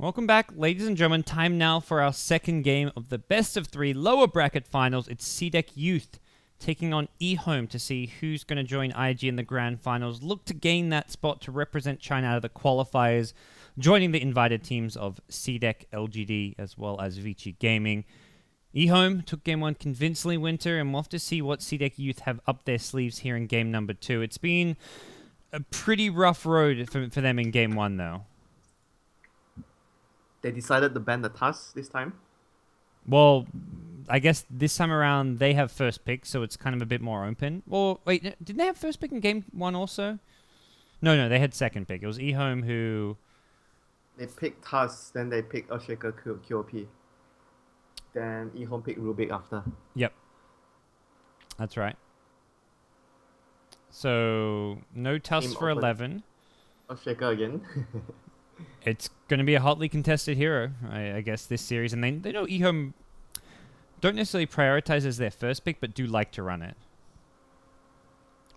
Welcome back, ladies and gentlemen. Time now for our second game of the best of three lower bracket finals. It's CDEC Youth taking on Ehome to see who's going to join IG in the grand finals. Look to gain that spot to represent China out of the qualifiers, joining the invited teams of CDEC, LGD, as well as Vici Gaming. Ehome took game one convincingly, Winter, and we'll have to see what CDEC Youth have up their sleeves here in game number two. It's been a pretty rough road for them in game one, though. They decided to ban the Tusk this time? Well, I guess this time around they have first pick, so it's kind of a bit more open. Well, wait, didn't they have first pick in game one also? No, they had second pick. It was Ehome who... They picked Tusk, then they picked Earthshaker QOP. Then Ehome picked Rubik after. Yep. That's right. So, no Tusk for 11. Earthshaker again. It's going to be a hotly contested hero, I guess, this series. And they know Ehome don't necessarily prioritize as their first pick, but do like to run it.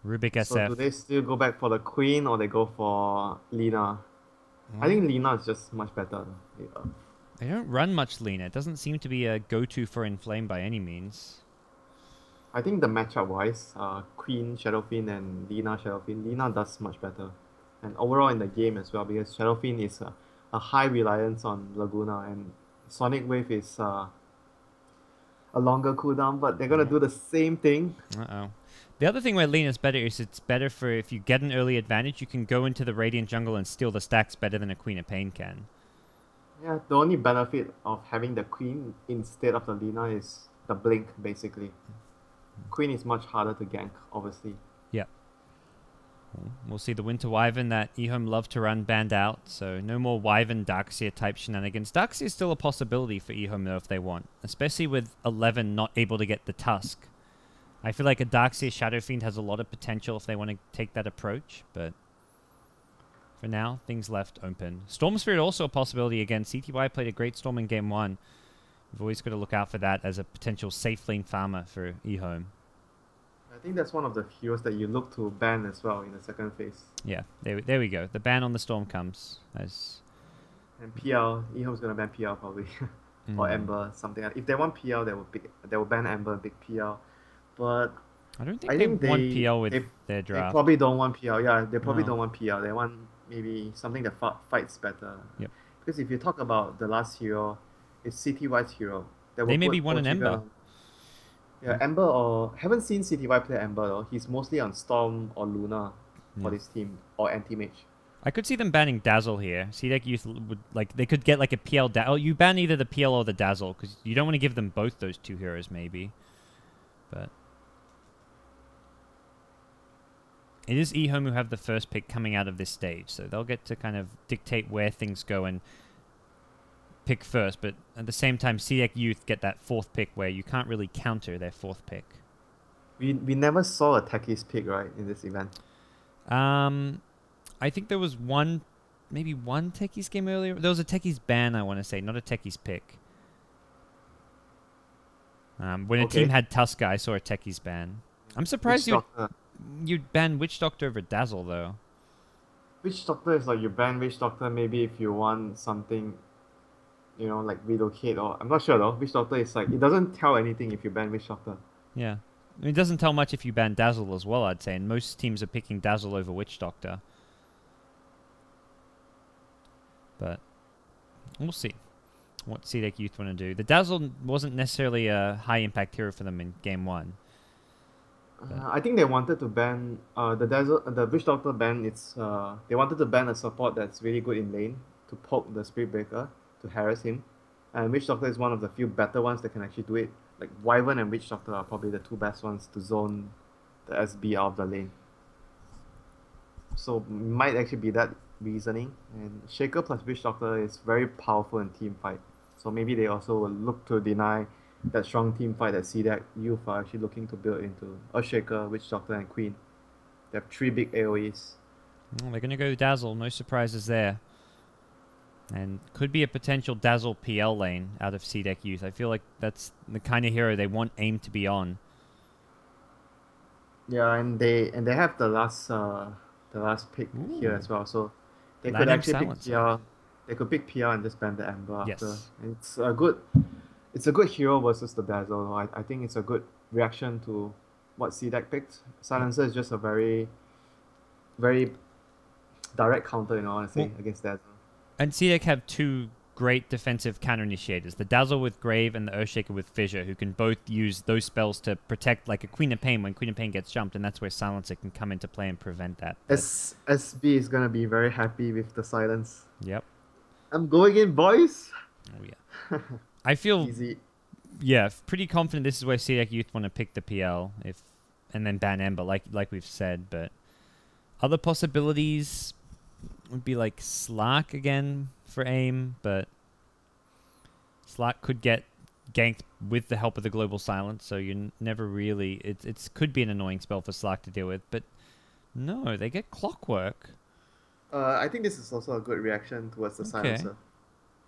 Rubik SF. So do they still go back for the Queen or they go for Lina? I think Lina is just much better. Yeah. They don't run much Lina. It doesn't seem to be a go-to for Inflame by any means. I think the matchup-wise, Queen Shadowfiend and Lina Shadowfiend, Lina does much better. And overall in the game as well, because Shadowfiend is a high reliance on Laguna, and Sonic Wave is a longer cooldown, but they're going to do the same thing. Uh-oh. The other thing where Lina's better is it's better for if you get an early advantage, you can go into the Radiant jungle and steal the stacks better than a Queen of Pain can. Yeah, the only benefit of having the Queen instead of the Lina is the blink, basically. Queen is much harder to gank, obviously. Yeah. We'll see the Winter Wyvern that Ehome love to run banned out, so no more Wyvern Darkseer type shenanigans. Darkseer is still a possibility for Ehome though if they want, especially with 11 not able to get the Tusk. I feel like a Darkseer Shadowfiend has a lot of potential if they want to take that approach, but for now, things left open. Storm Spirit also a possibility again. CDEC.Y played a great Storm in game one. We've always got to look out for that as a potential safe lane farmer for Ehome. I think that's one of the heroes that you look to ban as well in the second phase. Yeah, there we go. The ban on the Storm comes. As... And PL, Ehome's going to ban PL probably. Or Ember, something like that. If they want PL, they will ban Ember and pick PL. But I don't think they want PL with their draft. They probably don't want PL. Yeah, they probably don't want PL. They want maybe something that fights better. Yep. Because if you talk about the last hero, it's CDEC.Y's hero. They maybe want an Ember. Yeah, Ember or... Haven't seen CDEC.Y play Ember though. He's mostly on Storm or Luna for this team. Or Anti-Mage. I could see them banning Dazzle here. CDEC Youth would... They could get like a PL... you ban either the PL or the Dazzle, because you don't want to give them both those two heroes maybe. But... It is Ehome who have the first pick coming out of this stage, so they'll get to kind of dictate where things go and pick first, but at the same time, CDEC Youth get that fourth pick where you can't really counter their fourth pick. We never saw a Techies pick, right, in this event? I think there was maybe one Techies game earlier. There was a Techies ban, I want to say, not a Techies pick. When a team had Tusker, I saw a Techies ban. I'm surprised you'd ban Witch Doctor over Dazzle, though. Witch Doctor is like you ban Witch Doctor maybe if you want something, you know, like relocate or... I'm not sure though. Witch Doctor is like... It doesn't tell anything if you ban Witch Doctor. Yeah. I mean, it doesn't tell much if you ban Dazzle as well, I'd say. And most teams are picking Dazzle over Witch Doctor. But we'll see what CDEC Youth want to do. The Dazzle wasn't necessarily a high-impact hero for them in game one. I think they wanted to ban the Witch Doctor ban. They wanted to ban a support that's really good in lane to poke the Spirit Breaker to harass him, and Witch Doctor is one of the few better ones that can actually do it. Like Wyvern and Witch Doctor are probably the two best ones to zone the SB out of the lane. So might actually be that reasoning. And Shaker plus Witch Doctor is very powerful in team fight. So maybe they also will look to deny that strong team fight that CDEC Youth are actually looking to build into Earthshaker, Witch Doctor, and Queen. They have 3 big AoEs. Well, they're going to go Dazzle. No surprises there. And could be a potential Dazzle PL lane out of CDEC Youth. I feel like that's the kind of hero they want AIM to be on. Yeah, and they have the last pick here as well. So they could actually pick PL. They could pick PR and just ban the Ember after. Yes. And it's a good hero versus the Dazzle. I think it's a good reaction to what CDEC picked. Yep. Silencer is just a very, very direct counter, honestly, Well, against Dazzle. and CDEC have two great defensive counter initiators, the Dazzle with Grave and the Earthshaker with Fissure, who can both use those spells to protect like a Queen of Pain when Queen of Pain gets jumped, and that's where Silencer can come into play and prevent that. SB is gonna be very happy with the silence. Yep. I'm going in, boys! Oh yeah. I feel Easy. yeah, pretty confident this is where CDEC Youth want to pick the PL and then ban Ember like we've said, but other possibilities would be like Slark again for aim, but Slark could get ganked with the help of the Global Silence, so you never really... It could be an annoying spell for Slark to deal with, but no, they get Clockwork. I think this is also a good reaction towards the Silencer.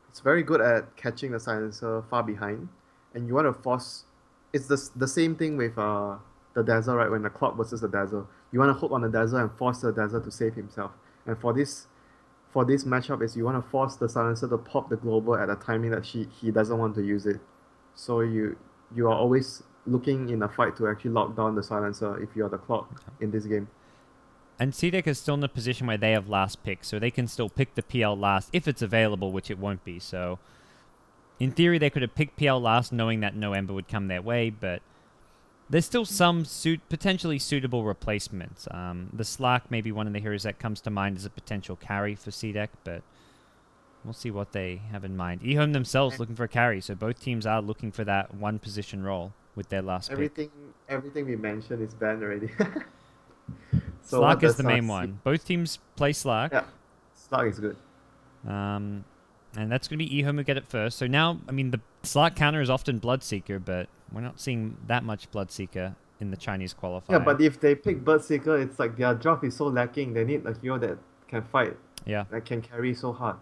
It's very good at catching the Silencer far behind, and you want to force... It's the same thing with the Dazzle, right? When the Clock versus the Dazzle. You want to hook on the Dazzle and force the Dazzle to save himself. And for this matchup is you want to force the Silencer to pop the Global at a timing that he doesn't want to use it. So you are always looking in a fight to actually lock down the Silencer if you are the Clock in this game. And CDEC is still in a position where they have last pick, so they can still pick the PL last if it's available, which it won't be. So in theory, they could have picked PL last knowing that no Ember would come their way, but there's still some potentially suitable replacements. The Slark may be one of the heroes that comes to mind as a potential carry for CDEC, but we'll see what they have in mind. Ehome themselves looking for a carry, so both teams are looking for that one position role with their last pick. Everything we mentioned is banned already. So Slark is the main one. Both teams play Slark. Yeah, Slark is good. And that's going to be Ehome who get it first. So now, I mean, the Slark counter is often Bloodseeker, but we're not seeing that much Bloodseeker in the Chinese qualifier. Yeah, but if they pick Bloodseeker, it's like their draft is so lacking. They need a hero that can fight. Yeah. That can carry so hard.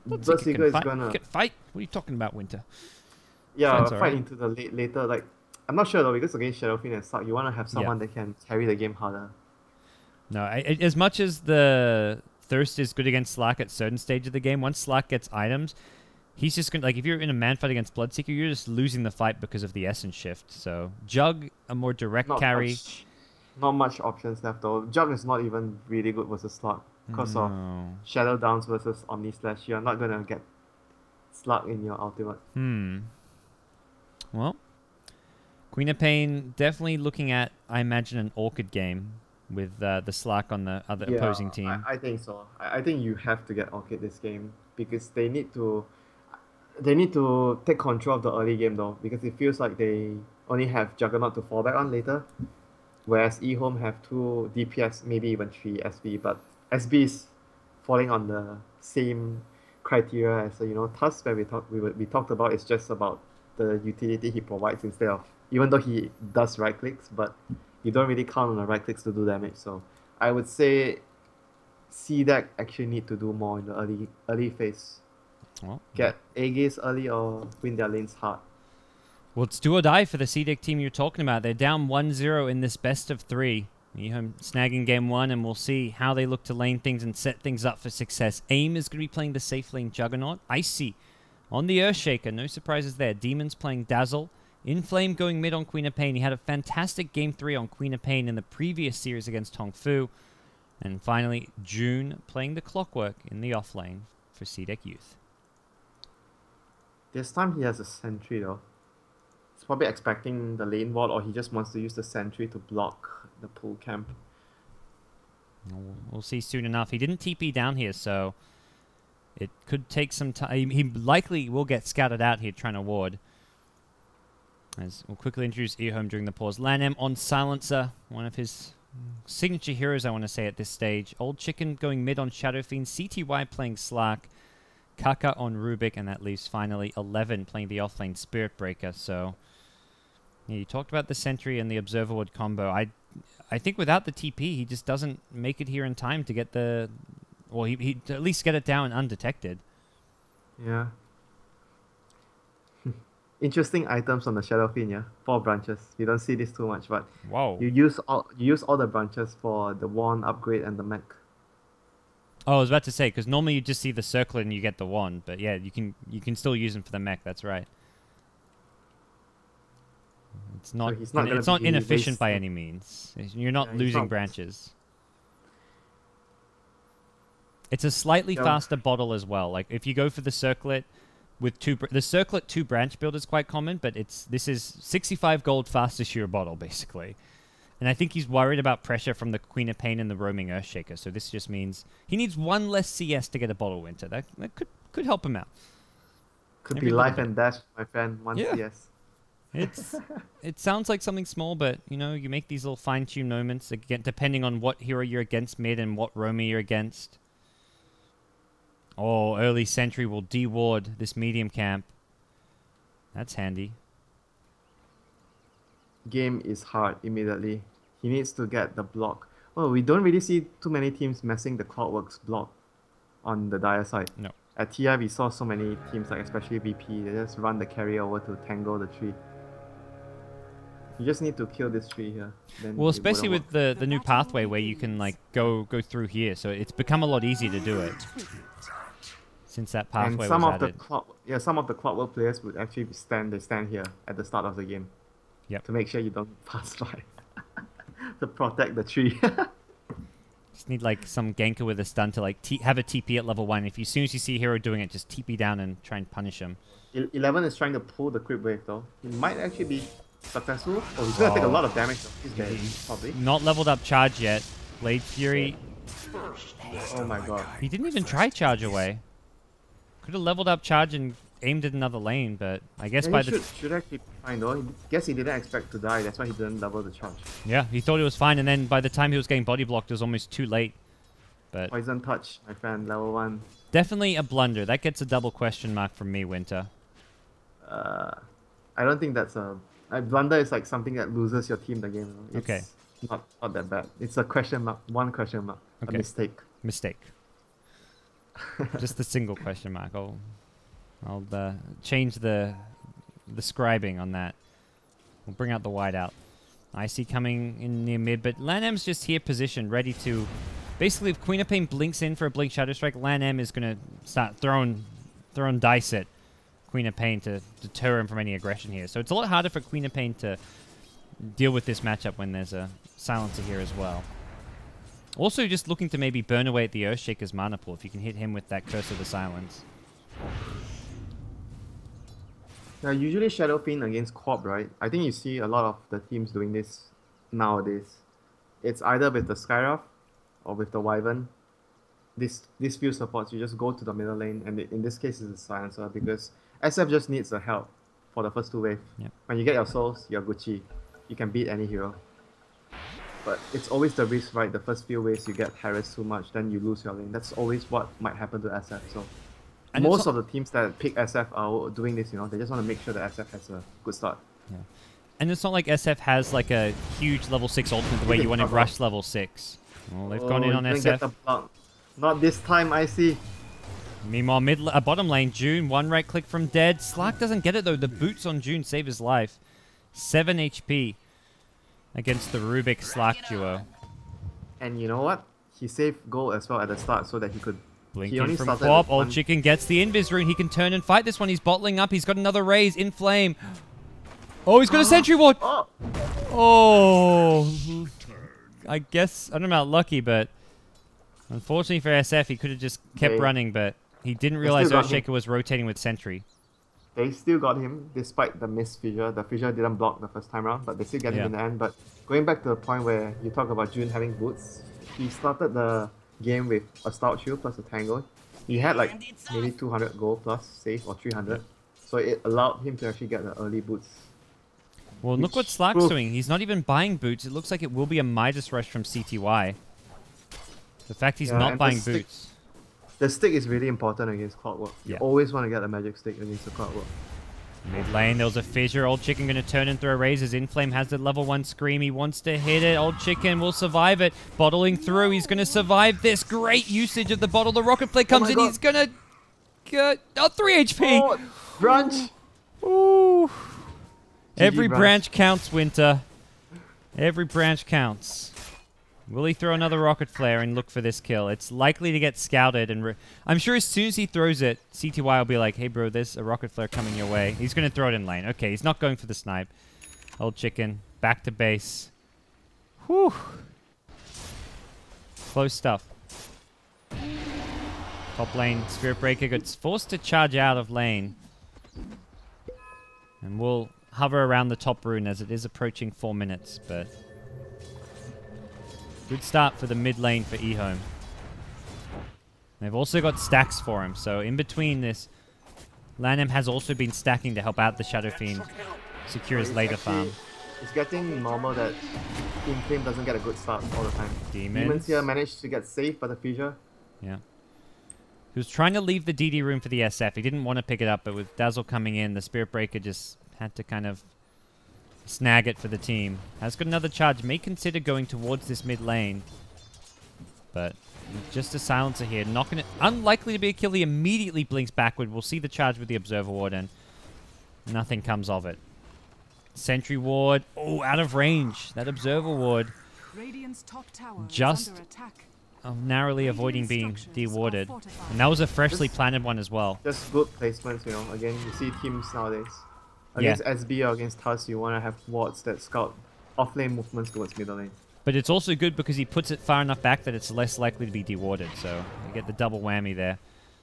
Bloodseeker is gonna fight. What are you talking about, Winter? Yeah, fight into the later. Like, I'm not sure though, because against Shadowfiend and Slark, you want to have someone that can carry the game harder. No, as much as the Thirst is good against Slark at certain stage of the game, once Slark gets items, he's just going to... Like, if you're in a man fight against Bloodseeker, you're just losing the fight because of the Essence shift. So, Jug, a more direct carry. Not much options left though. Jug is not even really good versus Slark because of Shadow Downs versus Omni Slash. You're not going to get Slark in your ultimate. Well, Queen of Pain definitely looking at, I imagine, an Orchid game with the Slark on the other opposing team. I think so. I think you have to get Orchid this game because they need to take control of the early game though, because it feels like they only have Juggernaut to fall back on later, whereas Ehome have 2 DPS, maybe even 3 SB, but SB is falling on the same criteria as Tusk, where we talked about. It's just about the utility he provides instead of, even though he does right clicks, but you don't really count on the right clicks to do damage. So I would say CDEC actually need to do more in the early phase. Well, get A-Gaze early or win their lanes hard. Well, it's do or die for the CDEC team you're talking about. They're down 1-0 in this best of 3. Ehome snagging game 1, and we'll see how they look to lane things and set things up for success. AIM is going to be playing the safe lane Juggernaut. Icy on the Earthshaker. No surprises there. Demons playing Dazzle. Inflame going mid on Queen of Pain. He had a fantastic game 3 on Queen of Pain in the previous series against Tong Fu. And finally, June playing the Clockwork in the off lane for CDEC Youth. This time he has a sentry though. He's probably expecting the lane ward, or he just wants to use the sentry to block the pool camp. We'll see soon enough. He didn't TP down here, so it could take some time. He likely will get scouted out here trying to ward. As we'll quickly introduce Ehome during the pause. Lanem on Silencer, one of his signature heroes, I want to say, at this stage. Old Chicken going mid on Shadowfiend. CTY playing Slark. Kaka on Rubik, and that leaves finally 11 playing the offlane Spirit Breaker. So, yeah, you talked about the Sentry and the Observer Ward combo. I think without the TP, he just doesn't make it here in time to get the... Well, he at least get it down undetected. Yeah. Interesting items on the Shadowfiend, yeah. 4 branches. You don't see this too much, but Whoa. you use all the branches for the wand upgrade and the mech. Oh, I was about to say, because normally you just see the circlet and you get the wand, but yeah, you can still use them for the mech. That's right. It's not. So he's not It's not inefficient by wasting- any means. You're not he's losing not- branches. It's a slightly Yeah. faster bottle as well. Like if you go for the circlet with the circlet 2 branch build is quite common, but this is 65 gold fastest sheer bottle basically. And I think he's worried about pressure from the Queen of Pain and the roaming Earthshaker. So this just means he needs 1 less CS to get a bottle winter. That could help him out. Could Maybe be a little life bit. and dash, my friend. One Yeah. CS. It sounds like something small, but you know, you make these little fine-tuned moments again, depending on what hero you're against mid and what roamer you're against. Oh, early sentry will deward this medium camp. That's handy. Game is hard immediately. He needs to get the block. Well, we don't really see too many teams messing the Clockworks block on the Dire side. No. At TI, we saw so many teams, like especially VP, they just run the carrier over to tangle the tree. You just need to kill this tree here. Then Well, it especially wouldn't with the new pathway where you can like go through here, so it's become a lot easier to do it since that work. pathway And some was of the added. some of the Clockwork players would actually stand here at the start of the game. Yep. To make sure you don't pass by. To protect the tree. Just need like some ganker with a stun to like have a TP at level 1. If you, as soon as you see a hero doing it, just TP down and try and punish him. 11 is trying to pull the creep wave though. He might actually be successful. Oh, he's gonna take a lot of damage though. He's dead, probably. Not leveled up charge yet. Blade Fury. Oh my god. He didn't even try charge away. Could have leveled up charge and aimed at another lane, but I guess Yeah, by he the should actually be fine though. Guess he didn't expect to die. That's why he didn't level the charge. yeah, he thought it was fine, and then by the time he was getting body blocked, it was almost too late. But Poison touch, my friend, level 1. definitely a blunder. That gets a double question mark from me, Winter. I don't think that's a blunder is like something that loses your team the game. It's Okay. not that bad. It's a question mark, one question mark, Okay. a mistake. Mistake. Just a single question mark. I'll change the scribing on that. We'll bring out the whiteout. I see coming in near mid, but Lan-M's just here positioned, ready to... Basically, if Queen of Pain blinks in for a Blink Shadow Strike, Lan-M is going to start throwing dice at Queen of Pain to deter him from any aggression here. So it's a lot harder for Queen of Pain to deal with this matchup when there's a Silencer here as well. Also, just looking to maybe burn away at the Earthshaker's mana pool if you can hit him with that Curse of the Silence. Yeah, usually Shadow Fiend against Corp, right? I think you see a lot of the teams doing this nowadays. It's either with the Skyrath or with the Wyvern. These few supports, you just go to the middle lane, and in this case it's a Silencer because SF just needs the help for the first 2 waves. Yep. When you get your souls, you're Gucci. You can beat any hero. But it's always the risk, right? The first few waves you get harassed too much, then you lose your lane. That's always what might happen to SF. So And most of the teams that pick SF are doing this, they just want to make sure that SF has a good start. Yeah. And it's not like SF has like a huge level 6 ultimate the way you want to rush level 6. Well, they've gone in on you didn't get SF. the block. Not this time, I see. Meanwhile, bottom lane, June, 1 right click from dead. Slark doesn't get it though. The boots on June save his life. 7 HP against the Rubik Slark duo. And you know what? He saved gold as well at the start so that he could... Blinking only from started Quap. with Old one- Chicken gets the Invis rune. He can turn and fight this one. He's bottling up. He's got another raise in flame. Oh, he's got a sentry ward. Oh! Oh. I guess, I don't know about lucky, but unfortunately for SF, he could have just kept They- running, but he didn't they realize still got him. Earthshaker was rotating with sentry. They still got him despite the missed fissure. The fissure didn't block the first time around, but they still get Yeah. him in the end. But going back to the point where you talk about June having boots, he started the game with a stout shield plus a tangle. He had like maybe 200 gold plus save or 300, so it allowed him to actually get the early boots. Well, look what Which Slark's proof- doing. He's not even buying boots. It looks like it will be a Midas Rush from CTY. The fact he's Yeah, not and buying the stick- boots. The stick is really important against Clockwork. You Yeah. always want to get a magic stick against the Clockwork. Mid lane, there was a fissure. Old Chicken going to turn and throw raises. Inflame has the level 1 scream. He wants to hit it. Old Chicken will survive it. Bottling through. He's going to survive this. Great usage of the bottle. The Rocket Flare comes my in. God. He's going to get... Oh, 3 HP. Oh, branch! Ooh. Every branch. branch counts, Winter. Every branch counts. Will he throw another rocket flare and look for this kill? It's likely to get scouted, and I'm sure as soon as he throws it, CTY will be like, hey bro, there's a rocket flare coming your way. He's going to throw it in lane. Okay, he's not going for the snipe. Old chicken, back to base. Whew. Close stuff. Top lane, Spirit Breaker gets forced to charge out of lane. And we'll hover around the top rune as it is approaching 4 minutes, but... good start for the mid lane for Ehome. They've also got stacks for him, so in between this, Lanham has also been stacking to help out the Shadow Fiend secure his later farm. It's getting normal that Inflame doesn't get a good start all the time. Demons here managed to get saved by the fissure. Yeah. He was trying to leave the DD room for the SF. He didn't want to pick it up, but with Dazzle coming in, the Spirit Breaker just had to kind of snag it for the team. Has got another charge. May consider going towards this mid lane. But just a silencer here. Not gonna, unlikely to be a kill. He immediately blinks backward. We'll see the charge with the Observer Ward, and nothing comes of it. Sentry Ward. Oh, out of range. That Observer Ward just narrowly avoiding being de-warded. And that was a freshly planted one as well. Just good placements, you know. Again, you see teams nowadays. Against SB or against TUS, you want to have wards that scout off-lane movements towards middle lane. But it's also good because he puts it far enough back that it's less likely to be de-warded. So you get the double whammy there.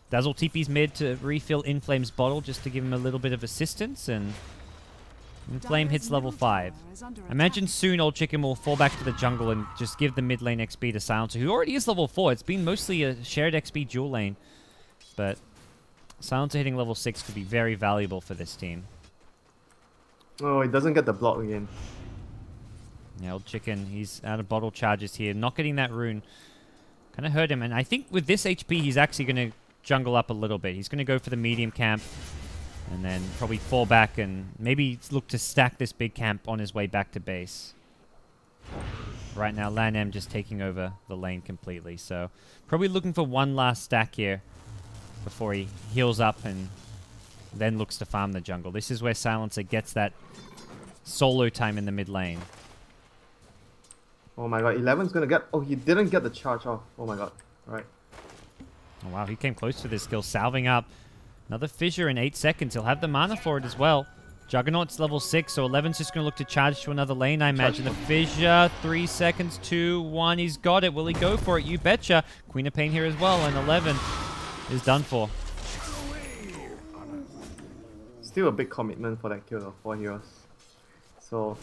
Dazzle TP's mid to refill Inflame's bottle just to give him a little bit of assistance, and Inflame hits level 5. Imagine soon Old Chicken will fall back to the jungle and just give the mid lane XP to Silencer, who already is level 4. It's been mostly a shared XP dual lane. But Silencer hitting level 6 could be very valuable for this team. Oh, he doesn't get the block again. Yeah, Old Chicken, he's out of bottle charges here. Not getting that rune kind of hurt him. And I think with this HP, he's actually going to jungle up a little bit. He's going to go for the medium camp and then probably fall back and maybe look to stack this big camp on his way back to base. Right now, Lanham just taking over the lane completely. So probably looking for one last stack here before he heals up and then looks to farm the jungle. This is where Silencer gets that solo time in the mid lane. Oh my god, 11's gonna get... Oh, he didn't get the charge off. Oh my god. Alright. Oh wow, he came close to this skill, salving up. Another fissure in 8 seconds. He'll have the mana for it as well. Juggernaut's level 6, so 11's just going to look to charge to another lane, I imagine. The fissure, 3 seconds, 2, 1. He's got it. Will he go for it? You betcha. Queen of Pain here as well, and 11 is done for. Still a big commitment for that kill of 4 heroes. So...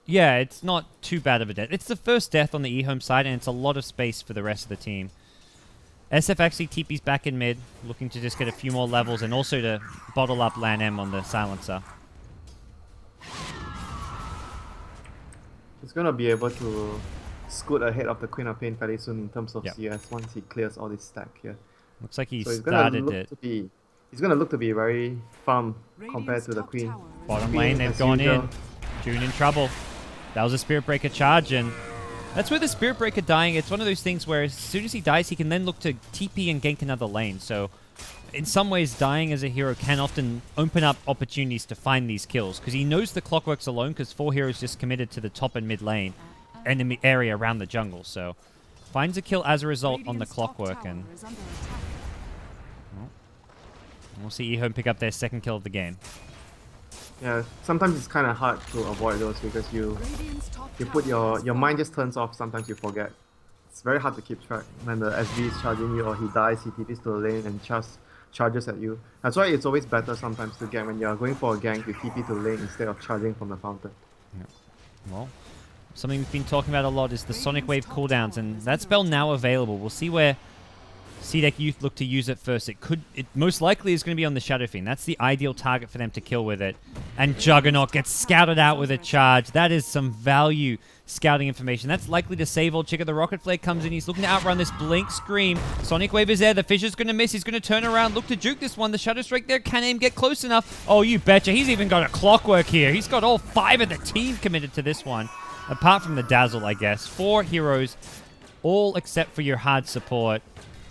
Yeah, it's not too bad of a death. It's the first death on the Ehome side, and it's a lot of space for the rest of the team. SF actually TP's back in mid, looking to just get a few more levels and also to bottle up Lan M on the Silencer. He's going to be able to scoot ahead of the Queen of Pain fairly soon in terms of CS once he clears all this stack here. Looks like he so started it. He's going to look to be very firm compared to the Queen. Bottom lane, they've gone in. June in trouble. That was a Spirit Breaker charge, and that's where the Spirit Breaker dying, it's one of those things where as soon as he dies, he can then look to TP and gank another lane. So in some ways, dying as a hero can often open up opportunities to find these kills, because he knows the clock works alone, because 4 heroes just committed to the top and mid lane enemy area around the jungle. So finds a kill as a result on the clockwork, and we'll see Ehome pick up their second kill of the game. Yeah, sometimes it's kind of hard to avoid those because you put your mind just turns off. Sometimes you forget. It's very hard to keep track when the SB is charging you, or he dies, he TPs to the lane and charges at you. That's why it's always better sometimes to gank when you're going for a gank. You TP to the lane instead of charging from the fountain. Yeah. Well, something we've been talking about a lot is the Sonic Wave cooldowns, and that spell now available. We'll see where CDEC.Y look to use it first. It most likely is going to be on the Shadow Fiend. That's the ideal target for them to kill with it. And Juggernaut gets scouted out with a charge. That is some value scouting information. That's likely to save Old Chicken. The Rocket Flare comes in. He's looking to outrun this Blink Scream. Sonic Wave is there. The Fissure's going to miss. He's going to turn around, look to juke this one. The Shadow Strike there. Can aim get close enough? Oh, you betcha. He's even got a clockwork here. He's got all 5 of the team committed to this one. Apart from the Dazzle, I guess. 4 heroes, all except for your hard support.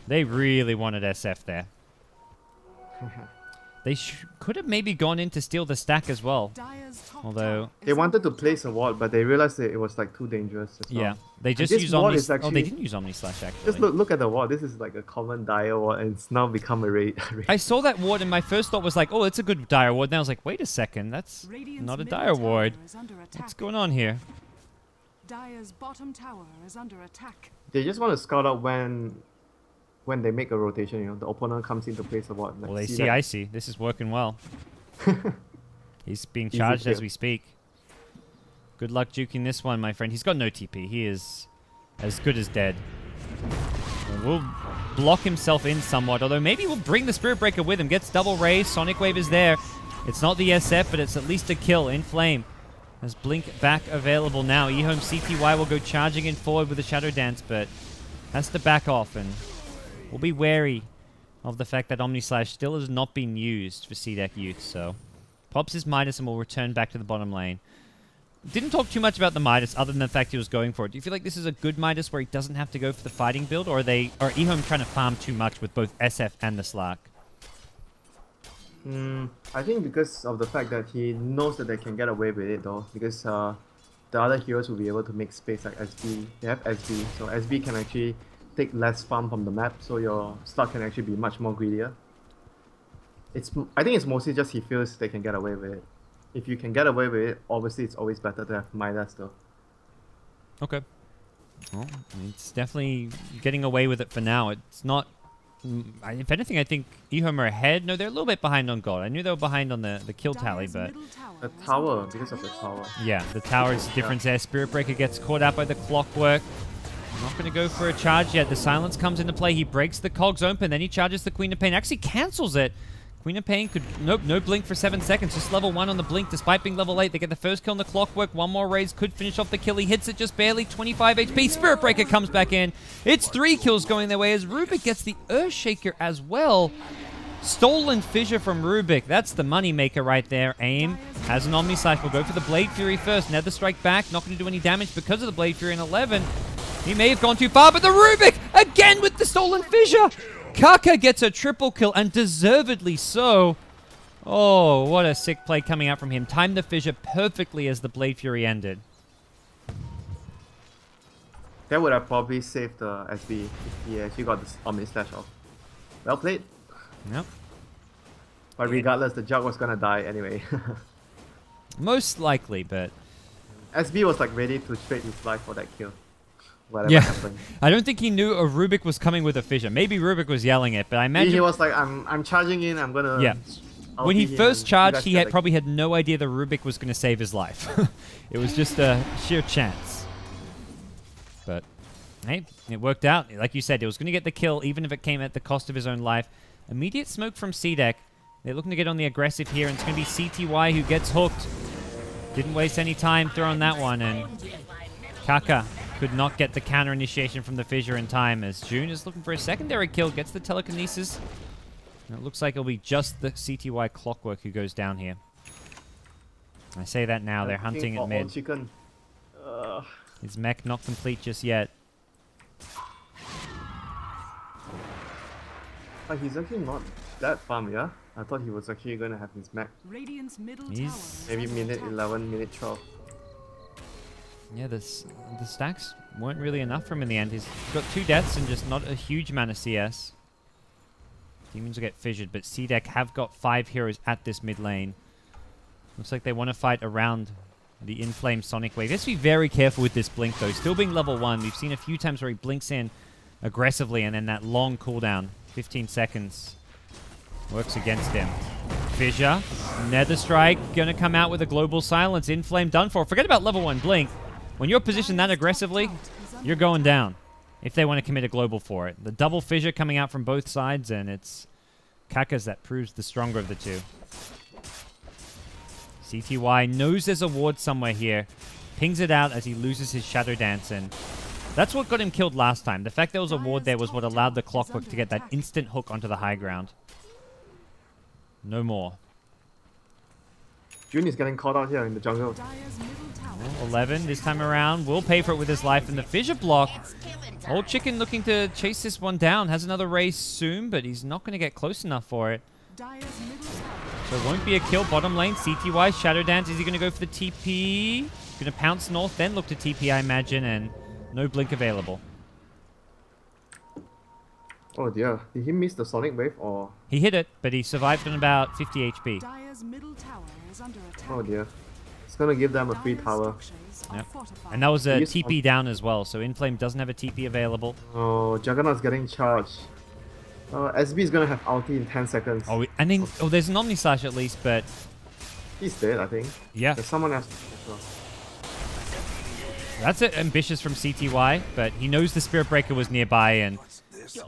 They really wanted SF there. They could have maybe gone in to steal the stack as well. Although they wanted to place a ward, but they realized that it was like too dangerous as well. yeah, they just this used ward Omni. is actually- Oh, they didn't use Omni Slash actually. Just look at the ward. This is like a common dire ward, and it's now become a raid. I saw that ward and my first thought was like, oh, it's a good dire ward. Then I was like, wait a second, that's not a dire ward. What's going on here? Dire's bottom tower is under attack. They just want to scout out when they make a rotation. You know, the opponent comes into place a ward. Like, Well, they see that. Icy. This is working well. He's being Easy charged as kill. we speak. Good luck juking this one, my friend. He's got no TP. He is as good as dead. And we'll block himself in somewhat, although maybe we'll bring the Spirit Breaker with him. Gets double raise. Sonic Wave is there. It's not the SF, but it's at least a kill in Flame. Has Blink back available now. Ehome CDEC.Y will go charging in forward with a Shadow Dance, but has to back off, and we'll be wary of the fact that Omni Slash still has not been used for CDEC Youth, so pops his Midas and will return back to the bottom lane. Didn't talk too much about the Midas other than the fact he was going for it. Do you feel like this is a good Midas where he doesn't have to go for the fighting build, or are Ehome trying to farm too much with both SF and the Slark? I think because of the fact that he knows that they can get away with it though, because the other heroes will be able to make space like SB. They have SB, so SB can actually take less farm from the map, so your Slark can actually be much more greedier. I think it's mostly just he feels they can get away with it. If you can get away with it, obviously it's always better to have Midas though. Okay. Well, it's definitely getting away with it for now. It's not... if anything, I think Ehome are ahead. No, they're a little bit behind on gold. I knew they were behind on the kill tally, but... The tower, because of the tower. Yeah, the tower's difference there. Spirit Breaker gets caught out by the clockwork. Not going to go for a charge yet. The silence comes into play. He breaks the cogs open, then he charges the Queen of Pain. Actually cancels it. Queen of Pain could... Nope, no blink for 7 seconds. Just level 1 on the blink, despite being level 8. They get the first kill on the clockwork. One more raise could finish off the kill. He hits it just barely. 25 HP. Spirit Breaker comes back in. It's 3 kills going their way as Rubik gets the Earthshaker as well. Stolen Fissure from Rubik. That's the money maker right there. Aim has an Omni Slash. We'll go for the Blade Fury first. Nether Strike back. Not going to do any damage because of the Blade Fury in 11. He may have gone too far, but the Rubik again with the Stolen Fissure. Kaka gets a triple kill, and deservedly so. Oh, what a sick play coming out from him. Timed the Fissure perfectly as the Blade Fury ended. That would have probably saved the SB if he actually got this Omni Slash off. Well played. Yep. But regardless, the Jug was gonna die anyway. Most likely, but... SB was like ready to trade his life for that kill. Whatever yeah, happened. I don't think he knew a Rubik was coming with a Fissure. Maybe Rubik was yelling it, but I imagine... He was like, I'm charging in, I'm gonna... Yeah. I'll When he beat him first and you charged, guys he get had the- probably had no idea the Rubik was going to save his life. It was just a sheer chance. But, hey, it worked out. Like you said, he was going to get the kill, even if it came at the cost of his own life. Immediate smoke from CDEC. They're looking to get on the aggressive here, and it's going to be CDEC.Y who gets hooked. Didn't waste any time throwing that one, and Kaka could not get the counter initiation from the Fissure in time, as June is looking for a secondary kill, gets the telekinesis. And it looks like it'll be just the CDEC.Y Clockwork who goes down here. I say that now, they're hunting at mid. Chicken. His mech not complete just yet. But he's actually not that farm, yeah? I thought he was actually gonna have his mech. Radiant's middle He's- tower Maybe is under minute attack. 11, minute 12. Yeah, the stacks weren't really enough for him in the end. He's got 2 deaths and just not a huge amount of CS. Demons will get fissured, but CDEC have got 5 heroes at this mid lane. Looks like they want to fight around the Inflame Sonic Wave. He has to be very careful with this blink, though. Still being level 1. We've seen a few times where he blinks in aggressively, and then that long cooldown, 15 seconds, works against him. Fissure, Nether Strike, going to come out with a global silence. Inflame done for. Forget about level 1 blink. When you're positioned that aggressively, you're going down if they want to commit a global for it. The double Fissure coming out from both sides, and it's Kaka's that proves the stronger of the two. CDEC.Y knows there's a ward somewhere here. Pings it out as he loses his Shadow Dance, and that's what got him killed last time. The fact there was a ward there was what allowed the Clockwork to get that instant hook onto the high ground. No more. June is getting caught out here in the jungle. Dire's middle tower 11 this time around. Will pay for it with his life in the Fissure block. Old Chicken looking to chase this one down. Has another race soon, but he's not going to get close enough for it. Dire's middle tower So it won't be a kill. Bottom lane, CTY, Shadow Dance. Is he going to go for the TP? Going to pounce north, then look to TP, I imagine, and no blink available. Oh dear, did he miss the Sonic Wave or? He hit it, but he survived on about 50 HP. Dire's middle tower is under attack. Oh dear. It's gonna give them a free Dire's tower. structures are Yep. fortified. And that was a Use TP down as well, so Inflame doesn't have a TP available. Oh, Juggernaut's getting charged. SB is gonna have ulti in 10 seconds. Oh, and then, oh, there's an Omni Slash at least, but He's dead, I think. yeah. There's someone else as well. That's ambitious from CTY, but he knows the Spirit Breaker was nearby and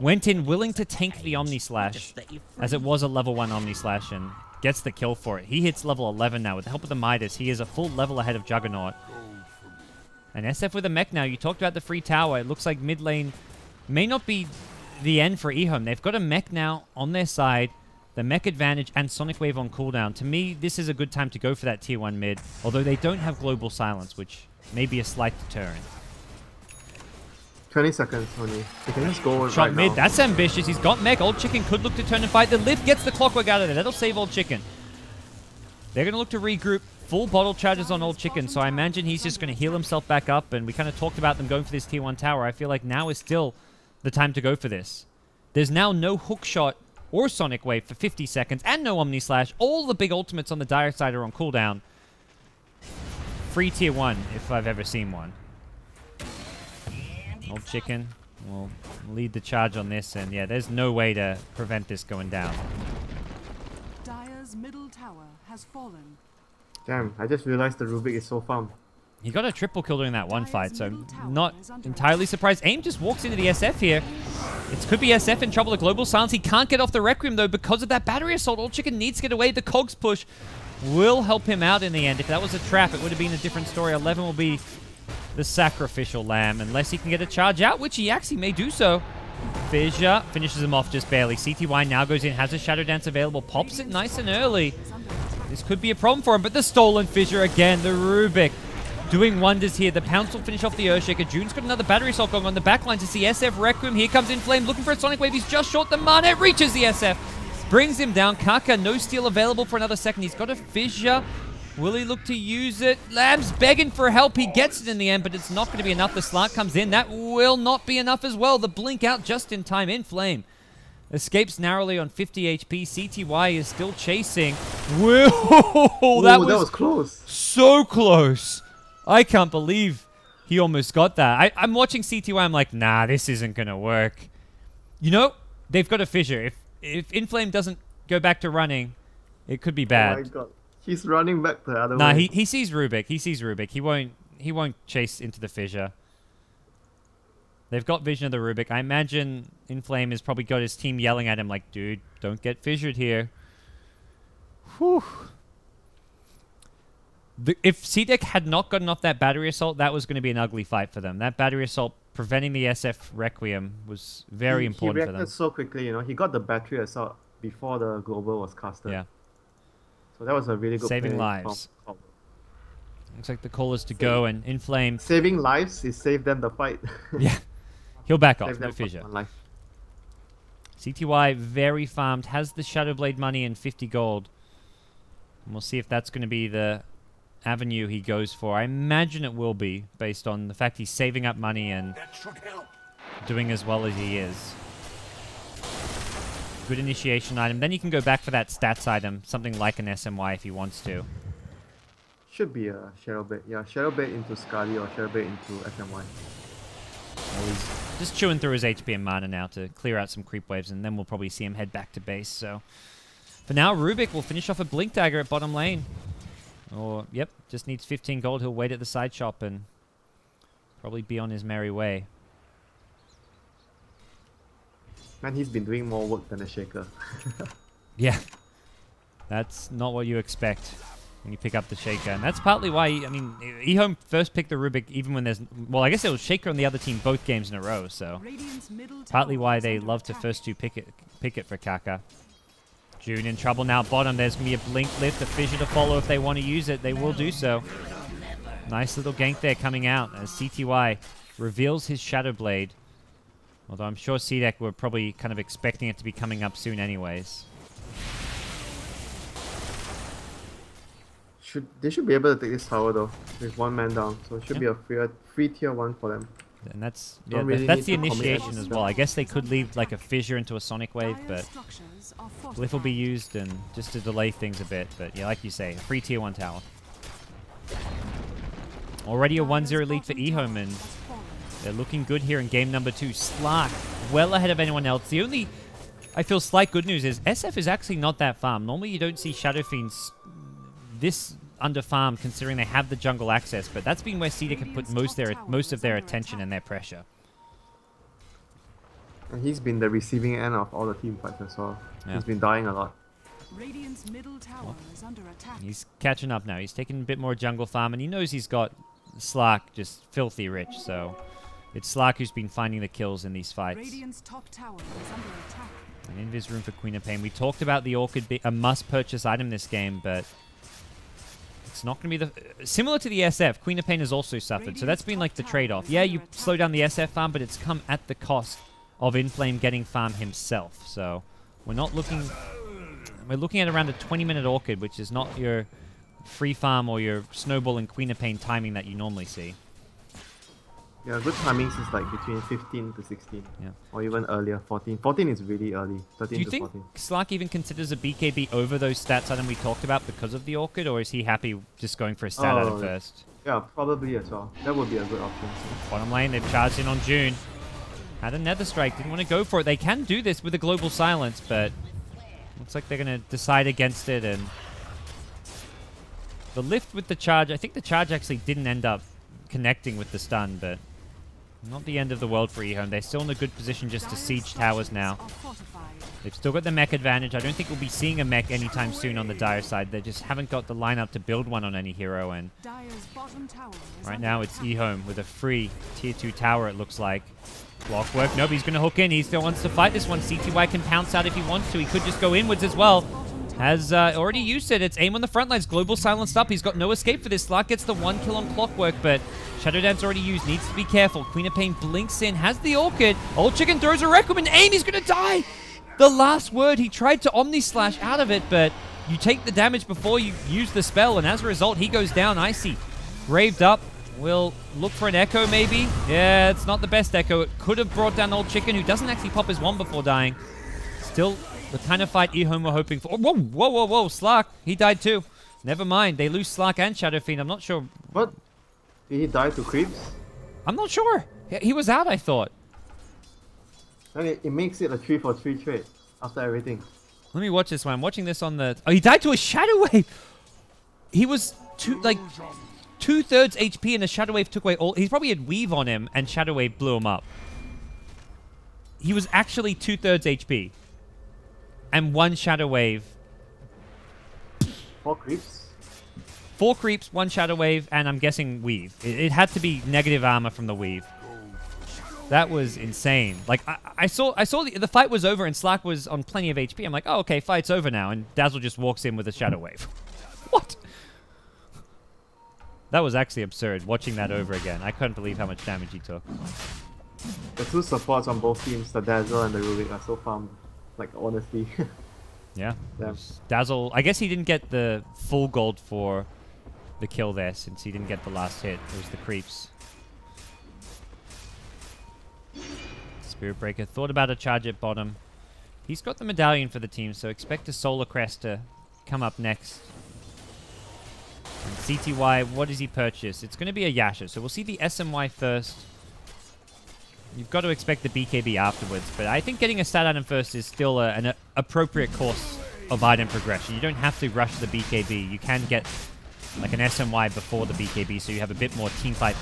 went in willing to tank the Omni Slash, as it was a level 1 Omni Slash, and gets the kill for it. He hits level 11 now with the help of the Midas. He is a full level ahead of Juggernaut. And SF with a mech now. You talked about the free tower. It looks like mid lane may not be the end for Ehome. They've got a mech now on their side, the mech advantage, and Sonic Wave on cooldown. To me, this is a good time to go for that tier 1 mid, although they don't have Global Silence, which may be a slight deterrent. 20 seconds only. They can just go Shot right mid, now. that's ambitious. He's got mech. Old Chicken could look to turn and fight. The lift gets the Clockwork out of there. That'll save Old Chicken. They're going to look to regroup. Full bottle charges on Old Chicken, so I imagine he's just going to heal himself back up, and we kind of talked about them going for this tier 1 tower. I feel like now is still the time to go for this. There's now no hook shot or Sonic Wave for 50 seconds, and no Omni Slash. All the big ultimates on the dire side are on cooldown. Free tier 1, if I've ever seen one. Old Chicken will lead the charge on this, and yeah, there's no way to prevent this going down. Dire's middle tower has fallen. Damn, I just realized the Rubik is so farmed. He got a triple kill during that one fight, so not entirely surprised. AIM just walks into the SF here. It could be SF in trouble. The Global Silence. He can't get off the Requiem, though, because of that battery assault. Old Chicken needs to get away. The Cogs push will help him out in the end. If that was a trap, it would have been a different story. 11 will be the sacrificial lamb, unless he can get a charge out, which he actually may do so. Fissure finishes him off just barely. CTY now goes in, has a Shadow Dance available, pops it nice and early. This could be a problem for him, but the stolen Fissure again, the Rubik doing wonders here. The Pounce will finish off the Earthshaker. June's got another battery assault going on the backline to see SF Requiem. Here comes Inflame looking for a Sonic Wave. He's just short the mana. It reaches the SF. Brings him down. Kaka, no steal available for another second. He's got a Fissure. Will he look to use it? Lamb's begging for help. He gets it in the end, but it's not going to be enough. The slant comes in. That will not be enough as well. The blink out just in time. Inflame escapes narrowly on 50 HP. CTY is still chasing. Whoa, that was close. So close. I can't believe he almost got that. I'm watching CTY. I'm like, nah, this isn't going to work. You know, they've got a Fissure. If Inflame doesn't go back to running, it could be bad. Oh my god. He's running back the other way. Nah, he sees Rubik. He sees Rubik. He won't chase into the Fissure. They've got vision of the Rubik. I imagine Inflame has probably got his team yelling at him like, dude, don't get fissured here. Whew. If CDEC had not gotten off that battery assault, that was going to be an ugly fight for them. That battery assault preventing the SF Requiem was very important for them. He reacted so quickly, you know. He got the battery assault before the global was casted. Yeah. So that was a really good Saving play lives. from- Looks like the call is to go, and Inflame... Saving lives is save them the fight. Yeah. He'll back off. Save No them from Fissure. one life. CTY, very farmed, has the Shadowblade money and 50 gold. And we'll see if that's going to be the avenue he goes for. I imagine it will be, based on the fact he's saving up money and doing as well as he is. Good initiation item. Then he can go back for that stats item, something like an SMY if he wants to. Should be a Shadow Bait. Yeah, Shadow Bait into Scully or Shadow Bait into FMY. Well, he's just chewing through his HP and mana now to clear out some creep waves, and then we'll probably see him head back to base. So for now, Rubik will finish off a Blink Dagger at bottom lane. Or, yep, just needs 15 gold. He'll wait at the side shop and probably be on his merry way. Man, he's been doing more work than a Shaker. Yeah, that's not what you expect when you pick up the Shaker. And that's partly why, I mean, Ehome first picked the Rubik even when there's... Well, I guess it was Shaker on the other team both games in a row, so... Partly why they love to first two pick it for Kaka. June in trouble now. Bottom, there's going to be a Blink lift, a Fissure to follow if they want to use it. They will do so. Nice little gank there coming out as CTY reveals his Shadowblade. Although I'm sure CDEC were probably kind of expecting it to be coming up soon anyways. They should be able to take this tower though, with one man down. So it should be a free tier 1 for them. And that's Don't really that's the need to commit initiation anything. as well. I guess they could leave like a fissure into a sonic wave, Dire's but structures are Glyph will be fortified. used and just to delay things a bit. But yeah, like you say, a free tier 1 tower. Already a 1-0 lead for Ehome, and they're looking good here in game number 2. Slark, well ahead of anyone else. The only, I feel, slight good news is SF is actually not that farm. Normally you don't see Shadow Fiends this under farm, considering they have the jungle access, but that's been where CDEC have put most of their attention and their pressure. And he's been the receiving end of all the team fights as well. Yeah. He's been dying a lot. Radiant's middle tower is under attack. He's catching up now. He's taking a bit more jungle farm, and he knows he's got Slark just filthy rich, so it's Slark who's been finding the kills in these fights. Radiant's top tower is under attack. And invis room for Queen of Pain. We talked about the Orchid being a must-purchase item this game, but it's not going to be the... Similar to the SF, Queen of Pain has also suffered, so that's been like the trade-off. Yeah, you slow down the SF farm, but it's come at the cost of Inflame getting farm himself, so we're not looking... We're looking at around a 20-minute Orchid, which is not your free farm or your Snowball and Queen of Pain timing that you normally see. Yeah, good timings is like between 15 to 16. Yeah. Or even earlier, 14. 14 is really early. 13 Do you to think 14. Slark even considers a BKB over those stats item we talked about because of the Orchid, or is he happy just going for a stat item first? Yeah, probably as well. That would be a good option. Bottom lane, they've charged in on June. Had a Nether Strike, didn't want to go for it. They can do this with a Global Silence, but looks like they're going to decide against it. And the lift with the charge, I think the charge actually didn't end up connecting with the stun, but not the end of the world for Ehome. They're still in a good position just to Dire's siege towers now. structures are fortified. They've still got the mech advantage. I don't think we'll be seeing a mech anytime soon on the Dire side. They just haven't got the lineup to build one on any hero, and Dire's bottom tower is right under now it's attack. Ehome with a free tier 2 tower, it looks like. Block work. Nope, he's going to hook in. He still wants to fight this one. CTY can pounce out if he wants to. He could just go inwards as well. Has already used it. It's aim on the front lines. Global silenced up. He's got no escape for this. Slark gets the 1 kill on Clockwork, but Shadow Dance already used. Needs to be careful. Queen of Pain blinks in. Has the Orchid. Old Chicken throws a Requiem and aim. He's going to die. The last word. He tried to Omni Slash out of it, but you take the damage before you use the spell, and as a result, he goes down. Icy. Raved up. We'll look for an Echo, maybe. Yeah, it's not the best Echo. It could have brought down Old Chicken, who doesn't actually pop his wand before dying. Still, the kind of fight Ehome were hoping for. Oh, whoa, whoa, whoa, whoa. Slark. He died too. Never mind. They lose Slark and Shadow Fiend. I'm not sure. What? Did he die to creeps? I'm not sure. He was out, I thought. And it makes it a 3 for 3 trade after everything. Let me watch this one. I'm watching this on the... Oh, he died to a Shadow Wave. He was two-thirds HP and the Shadow Wave took away all... He probably had Weave on him and Shadow Wave blew him up. He was actually two-thirds HP. And 1 Shadow Wave. 4 creeps? 4 creeps, 1 Shadow Wave, and I'm guessing Weave. It had to be negative armor from the Weave. That was insane. Like, I saw the fight was over and Slark was on plenty of HP. I'm like, oh, okay, fight's over now. And Dazzle just walks in with a Shadow Wave. What? That was actually absurd, watching that over again. I couldn't believe how much damage he took. The 2 supports on both teams, the Dazzle and the Rubik, are so farmed. Like, honestly. Yeah. Yeah. Dazzle, I guess he didn't get the full gold for the kill there since he didn't get the last hit. It was the creeps. Spirit Breaker thought about a charge at bottom. He's got the medallion for the team, so expect a Solar Crest to come up next. And CTY, what does he purchase? It's going to be a Yasha, so we'll see the SMY first. You've got to expect the BKB afterwards, but I think getting a stat item first is still an appropriate course of item progression. You don't have to rush the BKB. You can get like an SMY before the BKB, so you have a bit more teamfight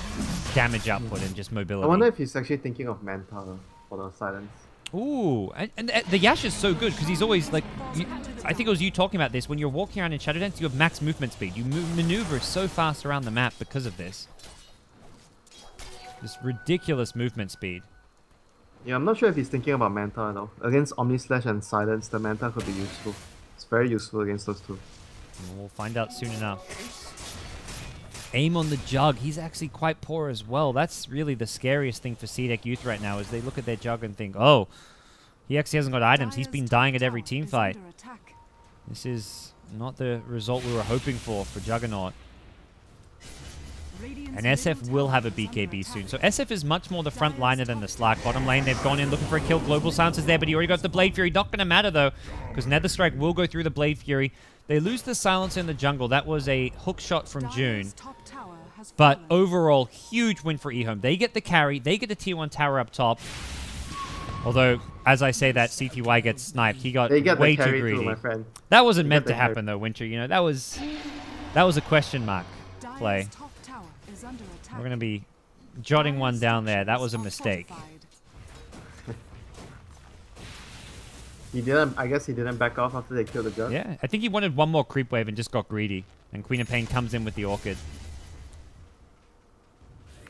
damage output and just mobility. I wonder if he's actually thinking of manpower for the silence. Ooh, and the Yash is so good because he's always like, I think it was you talking about this, when you're walking around in Shadow Dance, you have max movement speed. You maneuver so fast around the map because of this. This ridiculous movement speed. Yeah, I'm not sure if he's thinking about Manta though. Against Omni Slash and Silence, the Manta could be useful. It's very useful against those 2. And we'll find out soon enough. Aim on the Jug. He's actually quite poor as well. That's really the scariest thing for CDEC Youth right now, is they look at their Jug and think, oh, he actually hasn't got items. He's been dying at every team fight. This is not the result we were hoping for Juggernaut. Radiant's And SF middle will tower have a is under BKB attack. soon. So SF is much more the front liner than the Slack. Bottom lane, they've gone in looking for a kill. Global Silence is there, but he already got the Blade Fury. Not going to matter, though, because Nether Strike will go through the Blade Fury. They lose the Silence in the jungle. That was a hook shot from June. Dire's top tower has But fallen. overall, huge win for Ehome. They get the carry. They get the tier 1 tower up top. Although, as I say that, CDEC.Y gets sniped. He got They get way the too carry too, greedy. my friend. That wasn't They meant get to the carry. happen, though, Winter. You know, that was a question mark Dire's play. top tower is under attack. We're going to be jotting one Dire's down there. That was a structures are mistake. fortified. He didn't. I guess he didn't back off after they killed the Jug. Yeah, I think he wanted one more creep wave and just got greedy. And Queen of Pain comes in with the Orchid.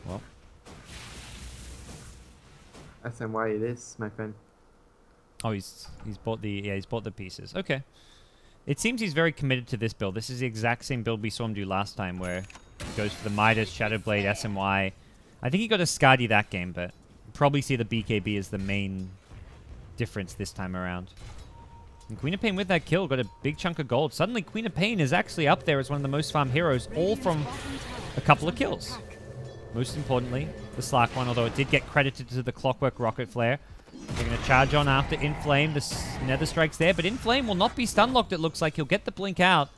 Well, SMY it is, my friend. oh, he's bought the pieces. Okay. It seems he's very committed to this build. This is the exact same build we saw him do last time, where he goes for the Midas, Shadowblade, SMY. I think he got a Skadi that game, but probably see the BKB as the main difference this time around. And Queen of Pain with that kill got a big chunk of gold. Suddenly, Queen of Pain is actually up there as one of the most farmed heroes, all from a couple of kills. Most importantly, the Slack one, although it did get credited to the Clockwork Rocket Flare. They're going to charge on after Inflame. The Nether Strike's there, but Inflame will not be stun locked, it looks like. He'll get the blink out.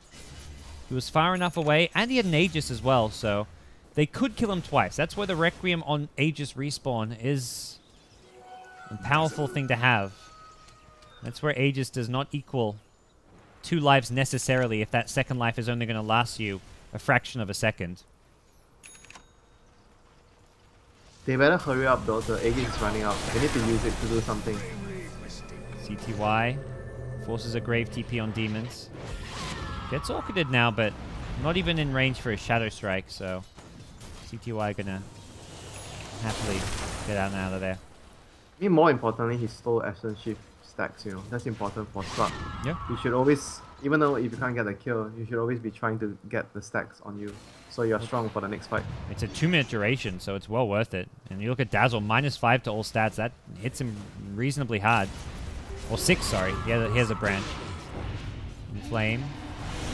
He was far enough away, and he had an Aegis as well, so they could kill him twice. That's where the Requiem on Aegis respawn is a powerful thing to have. That's where Aegis does not equal 2 lives necessarily if that second life is only going to last you a fraction of a second. They better hurry up though. The Aegis is running out. They need to use it to do something. CDEC.Y forces a Grave TP on Demons. Gets Orchided now, but not even in range for a Shadow Strike, so CDEC.Y gonna happily get out of there. I mean, more importantly, he stole Essence Shift stacks, you know. That's important for Slug. Yeah. You should always, even though if you can't get the kill, you should always be trying to get the stacks on you, so you're strong for the next fight. It's a 2-minute duration, so it's well worth it. And you look at Dazzle, -5 to all stats. That hits him reasonably hard. Or 6, sorry. He has a branch. Inflame.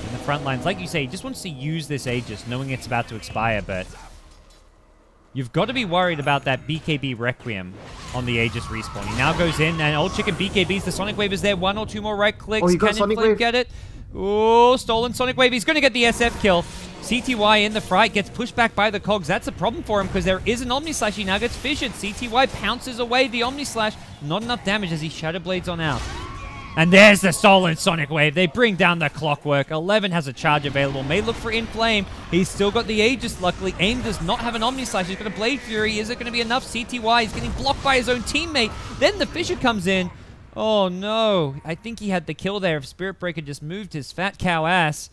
In the front lines, like you say, he just wants to use this Aegis, knowing it's about to expire, but you've got to be worried about that BKB Requiem on the Aegis respawn. He now goes in, and Old Chicken BKBs. The Sonic Wave is there. 1 or 2 more right clicks. Oh, he got Can Sonic Inflame Wave. get it? Oh, stolen Sonic Wave. He's going to get the SF kill. CDEC.Y in the fright gets pushed back by the cogs. That's a problem for him because there is an Omni Slash. He now gets fissured. CDEC.Y pounces away the Omni Slash. Not enough damage as he Shadow Blades on out. And there's the stolen Sonic Wave. They bring down the Clockwork. 11 has a charge available. May look for Inflame. He's still got the Aegis, luckily. AIM does not have an Omni Slash. He's got a Blade Fury. Is it going to be enough? CDEC.Y is getting blocked by his own teammate. Then the Fissure comes in. Oh, no. I think he had the kill there if Spirit Breaker just moved his fat cow ass.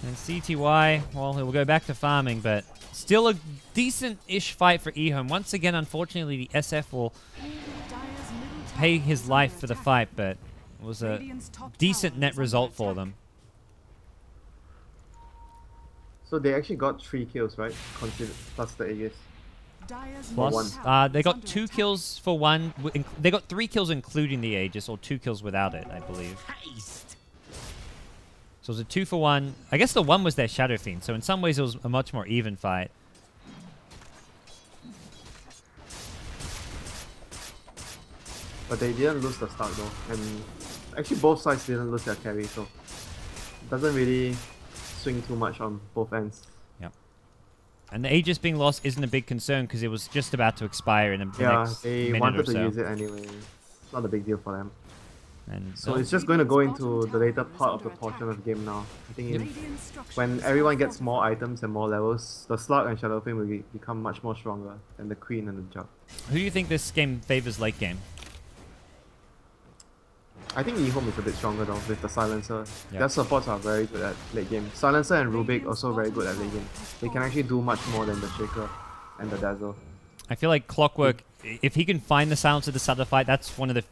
And CDEC.Y, well, he will go back to farming, but still a decent-ish fight for Ehome. Once again, unfortunately, the SF will Dire's middle tower pay his is life under for the attack. fight, but it was a Radiant's top decent tower net is under result for attack. them. So they actually got 3 kills, right? Consider plus the Aegis. Dire's Plus, middle Plus, tower they is got under 2 attack. kills for 1. They got 3 kills including the Aegis, or 2 kills without it, I believe. So it was a 2 for 1. I guess the 1 was their Shadow Fiend, so in some ways it was a much more even fight. But they didn't lose the start though. And actually both sides didn't lose their carry, so it doesn't really swing too much on both ends. Yep. And the Aegis being lost isn't a big concern because it was just about to expire in the Yeah, next they minute or wanted to so. use it anyway. It's not a big deal for them. And So well, it's just going to go Radiant's into bottom the later tower is part of under the portion attack. of the game now. I think Radiant structures when are everyone gets fortified. more items and more levels, the Slug and Shadow Flame will become much more stronger than the Queen and the Jug. who do you think this game favors late game? I think Ehome is a bit stronger though with the Silencer. Yeah. Their supports are very good at late game. Silencer and Rubik also very good at late game. They can actually do much more than the Shaker and the Dazzle. I feel like Clockwork, if he can find the silence at the start of the fight, that's one of the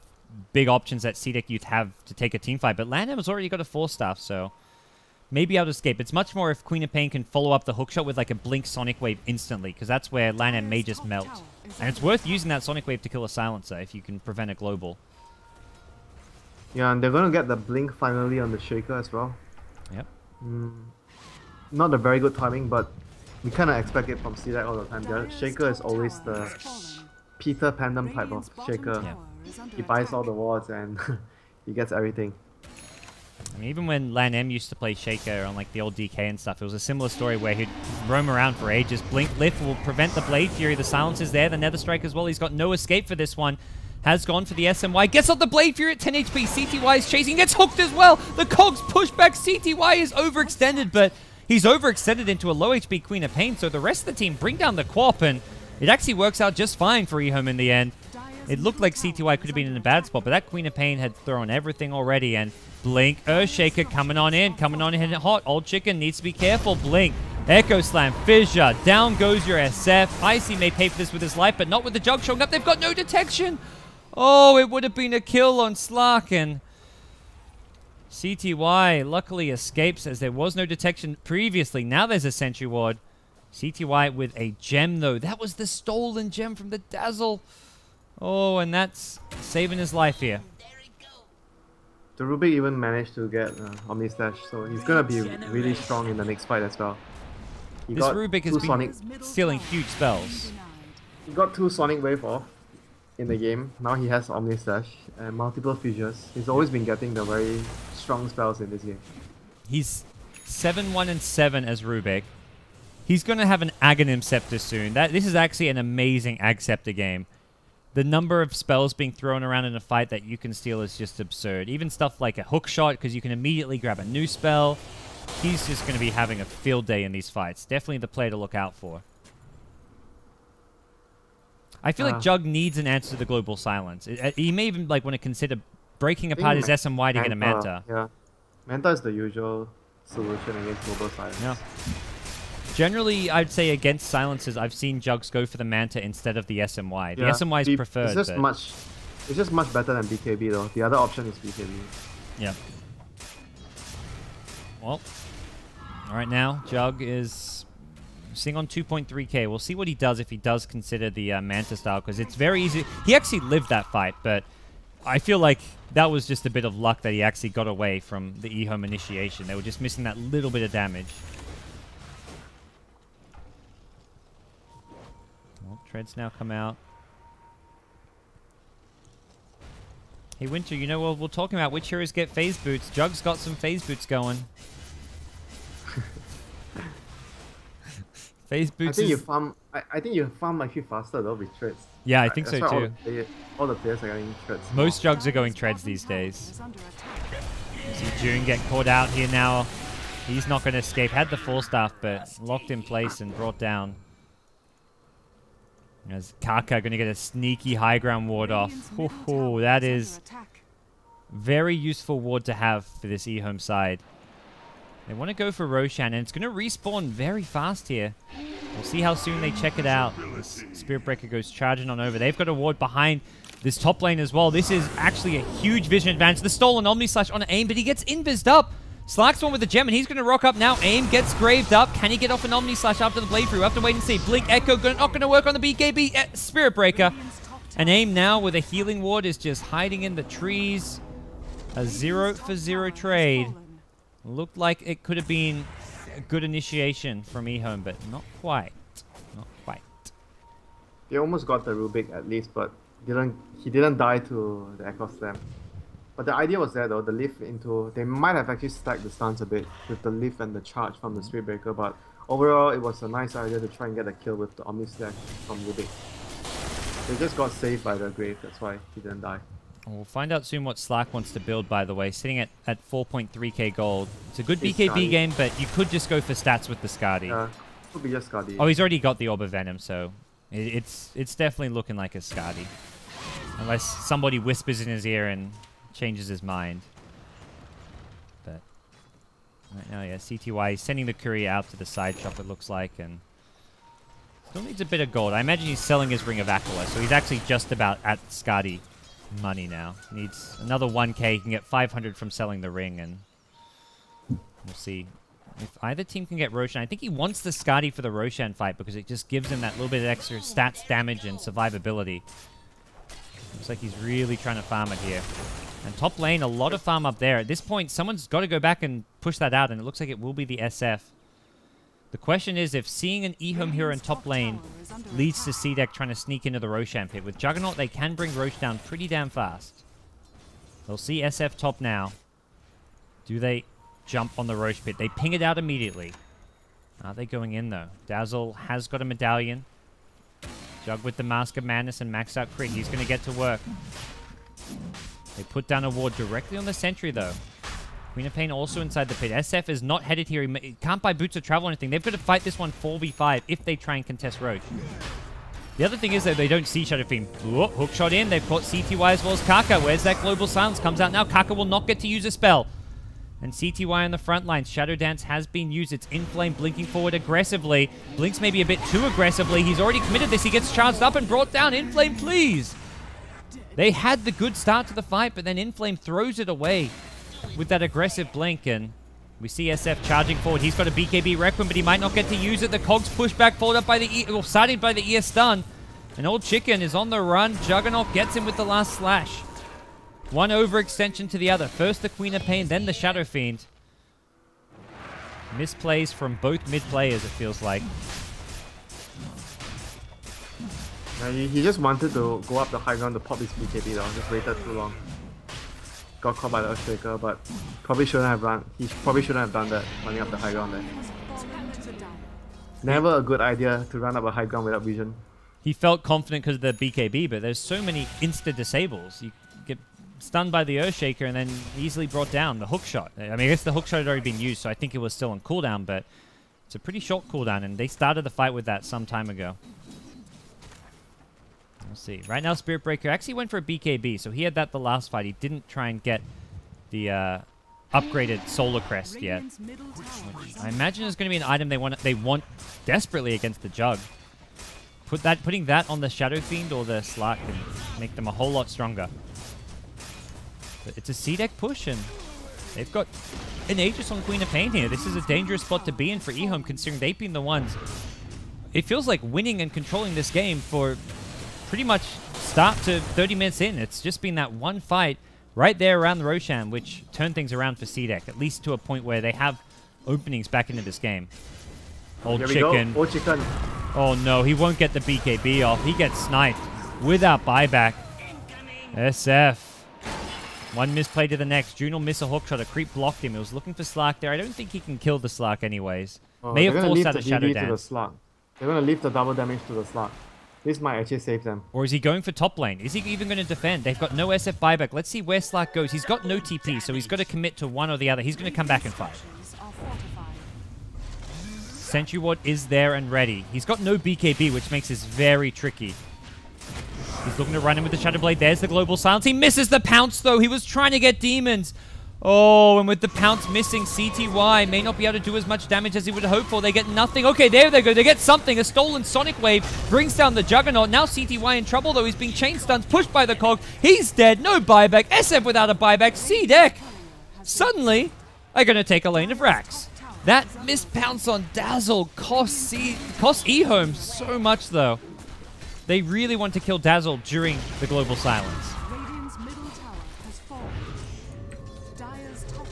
big options that CDEC Youth have to take a team fight. But Landham has already got a 4-staff, so maybe out of escape. It's much more if Queen of Pain can follow up the hookshot with like a Blink Sonic Wave instantly, because that's where Landham may just melt. And it's worth using that Sonic Wave to kill a Silencer if you can prevent a global. Yeah, and they're gonna get the Blink finally on the Shaker as well. Yep. Not a very good timing, but we kind of expect it from CDEC all the time. Their Shaker is always the Peter Pandem type of Shaker. Yeah. He buys all the wards and he gets everything. I mean, even when Lan M used to play Shaker on like the old DK and stuff, it was a similar story where he'd roam around for ages. Blink Lift will prevent the Blade Fury. The silence is there. The Nether Strike as well. He's got no escape for this one. Has gone for the SMY. Gets off the Blade Fury at 10 HP. CTY is chasing. Gets hooked as well. The Cogs push back. CTY is overextended, but he's overextended into a low HP Queen of Pain, so the rest of the team bring down the Quap, and it actually works out just fine for Ehome in the end. It looked like CTY could have been in a bad spot, but that Queen of Pain had thrown everything already, and Blink, Earthshaker coming on in hot. Old Chicken needs to be careful. Blink, Echo Slam, Fissure, down goes your SF. Icy may pay for this with his life, but not with the Jug showing up. They've got no detection. Oh, it would have been a kill on Slark, and CTY luckily escapes as there was no detection previously. Now there's a Sentry Ward. CTY with a gem, though. That was the stolen gem from the Dazzle. Oh, and that's saving his life here. The Rubik even managed to get Omni Slash, so he's gonna be really strong in the next fight as well. This Rubik has been stealing huge spells. He got 2 Sonic Wave off in the game. Now he has Omni Slash and multiple fissures. He's always been getting the very strong spells in this game. He's 7-1-7 as Rubik. He's going to have an Aghanim Scepter soon. This is actually an amazing Ag Scepter game. The number of spells being thrown around in a fight that you can steal is just absurd. Even stuff like a hook shot, because you can immediately grab a new spell. He's just going to be having a field day in these fights. Definitely the player to look out for. I feel like Jug needs an answer to the Global Silence. He may even want to consider breaking apart his SMY to get a Manta. Yeah, Manta is the usual solution against Global Silence. Yeah. Generally, I'd say against silences, I've seen Jugs go for the Manta instead of the SMY. The SMY is preferred. It's just much better than BKB though. The other option is BKB. Yeah. Well, right now, Jug is sitting on 2.3k. We'll see what he does if he does consider the Manta style, because it's very easy. He actually lived that fight, but I feel like that was just a bit of luck that he actually got away from the Ehome initiation. They were just missing that little bit of damage. Well, Treads now come out. Hey, Winter, you know, we're talking about which heroes get phase boots. Jug's got some phase boots going. Phase boots. I think you farm actually faster though with treads. Yeah, I think so too. All the players are getting treads. Most Jugs are going treads these days. You see June get caught out here now. He's not going to escape. Had the full staff, but locked in place and brought down. As Kaka going to get a sneaky high ground ward off. Ooh, that is very useful ward to have for this Ehome side. They want to go for Roshan, and it's going to respawn very fast here. We'll see how soon they check it out. This Spirit Breaker goes charging on over. They've got a ward behind this top lane as well. This is actually a huge vision advantage. The stolen Omni Slash on AIM, but he gets invised up. Slark's one with the gem, and he's going to rock up now. AIM gets graved up. Can he get off an Omni Slash after the Blade Through? We'll have to wait and see. Blink Echo not going to work on the BKB. Spirit Breaker. And AIM now with a healing ward is just hiding in the trees. A 0-for-0 trade. Looked like it could have been a good initiation from Ehome, but not quite. Not quite. They almost got the Rubik at least, but he didn't die to the Echo Slam. But the idea was there though, the lift into... They might have actually stacked the stance a bit with the lift and the charge from the Spirit Breaker, but overall it was a nice idea to try and get a kill with the Omni Slash from Rubik. They just got saved by the Grave, that's why he didn't die. We'll find out soon what Slark wants to build, by the way. Sitting at 4.3k gold. It's a good BKB Skadi game, but you could just go for stats with the Skadi. Yeah, could be just Skadi. Oh, he's already got the Orb of Venom, so it's definitely looking like a Skadi. Unless somebody whispers in his ear and changes his mind. But right now, yeah, CTY is sending the courier out to the side shop, it looks like, and still needs a bit of gold. I imagine he's selling his Ring of Aquila, so he's actually just about at Skadi money now. Needs another 1k. He can get 500 from selling the ring, and we'll see if either team can get Roshan. I think he wants the Skadi for the Roshan fight because it just gives him that little bit of extra stats, damage, and survivability. Looks like he's really trying to farm it here. And top lane, a lot of farm up there. At this point, someone's got to go back and push that out, and it looks like it will be the SF. The question is if seeing an Ehome hero in top lane leads to CDEC trying to sneak into the Roshan pit. With Juggernaut, they can bring Rosh down pretty damn fast. They'll see SF top now. Do they jump on the Rosh pit? They ping it out immediately. Are they going in, though? Dazzle has got a medallion. Jug with the Mask of Madness and maxed out crit. He's going to get to work. They put down a ward directly on the sentry, though. Queen of Pain also inside the pit. SF is not headed here. He can't buy boots of travel or anything. They've got to fight this one 4v5 if they try and contest Roche. The other thing is that they don't see Shadow Fiend. Ooh, hook shot in. They've caught CTY as well as Kaka. Where's that Global Silence? Comes out now. Kaka will not get to use a spell. And CTY on the front line. Shadow Dance has been used. It's Inflame blinking forward aggressively. Blinks maybe a bit too aggressively. He's already committed this. He gets charged up and brought down. Inflame, please. They had the good start to the fight, but then Inflame throws it away with that aggressive blink. And we see SF charging forward. He's got a BKB Requiem, but he might not get to use it. The Cogs push back forward up by the E, well, sided by the ear stun. And Old Chicken is on the run. Juggernaut gets him with the last slash. One overextension to the other. First the Queen of Pain, then the Shadow Fiend. Misplays from both mid players, it feels like. He just wanted to go up the high ground to pop his BKB though. Just waited too long. Got caught by the Earthshaker, but probably shouldn't have run. He probably shouldn't have done that, running up the high ground there. Never a good idea to run up a high ground without vision. He felt confident because of the BKB, but there's so many insta-disables. You get stunned by the Earthshaker and then easily brought down. The hook shot. I mean, I guess the hook shot had already been used, so I think it was still on cooldown, but it's a pretty short cooldown, and they started the fight with that some time ago. We'll see. Right now, Spirit Breaker actually went for a BKB, so he had that the last fight. He didn't try and get the upgraded Solar Crest yet, which I imagine is going to be an item they want desperately against the Jug. Putting that on the Shadow Fiend or the Slark can make them a whole lot stronger. But it's a CDEC push, and they've got an Aegis on Queen of Pain here. This is a dangerous spot to be in for Ehome, considering they've been the ones. It feels like winning and controlling this game for pretty much start to 30 minutes in. It's just been that one fight right there around the Roshan, which turned things around for CDEC, at least to a point where they have openings back into this game. Old Chicken. Old Chicken. Oh no, he won't get the BKB off. He gets sniped without buyback. SF. One misplay to the next. June will miss a hook shot. A creep blocked him. He was looking for Slark there. I don't think he can kill the Slark anyways. May have forced out a Shadow Dance. They're going to leave the double damage to the Slark. This might actually save them. Or is he going for top lane? Is he even going to defend? They've got no SF buyback. Let's see where Slark goes. He's got no TP, so he's got to commit to one or the other. He's going to come back and fight. Sentry Ward is there and ready. He's got no BKB, which makes this very tricky. He's looking to run in with the Shadow Blade. There's the Global Silence. He misses the pounce, though. He was trying to get demons. Oh, and with the pounce missing, CTY may not be able to do as much damage as he would hope for. They get nothing. Okay, there they go. They get something. A stolen Sonic Wave brings down the Juggernaut. Now CTY in trouble, though. He's being chain stunned, pushed by the Cog. He's dead. No buyback. SF without a buyback. CDEC suddenly are going to take a lane of Rax. That missed pounce on Dazzle cost Ehome so much, though. They really want to kill Dazzle during the Global Silence.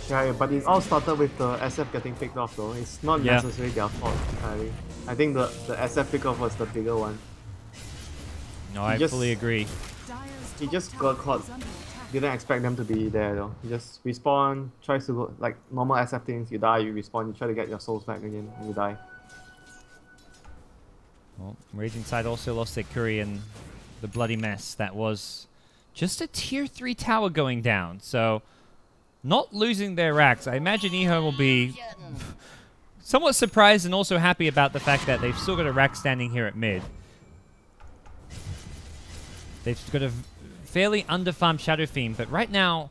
Yeah, but it all started with the SF getting picked off, though. It's not necessarily their fault entirely. I think the SF pick-off was the bigger one. No, I fully agree. He just got caught. Didn't expect them to be there, though. He just respawn, tries to go, like normal SF things, you die, you respawn, you try to get your souls back again, and you die. Well, Raging Side also lost their Curry in the bloody mess. That was just a tier 3 tower going down, so not losing their racks. I imagine Ehome will be somewhat surprised and also happy about the fact that they've still got a rack standing here at mid. They've got a fairly underfarmed Shadow Fiend, but right now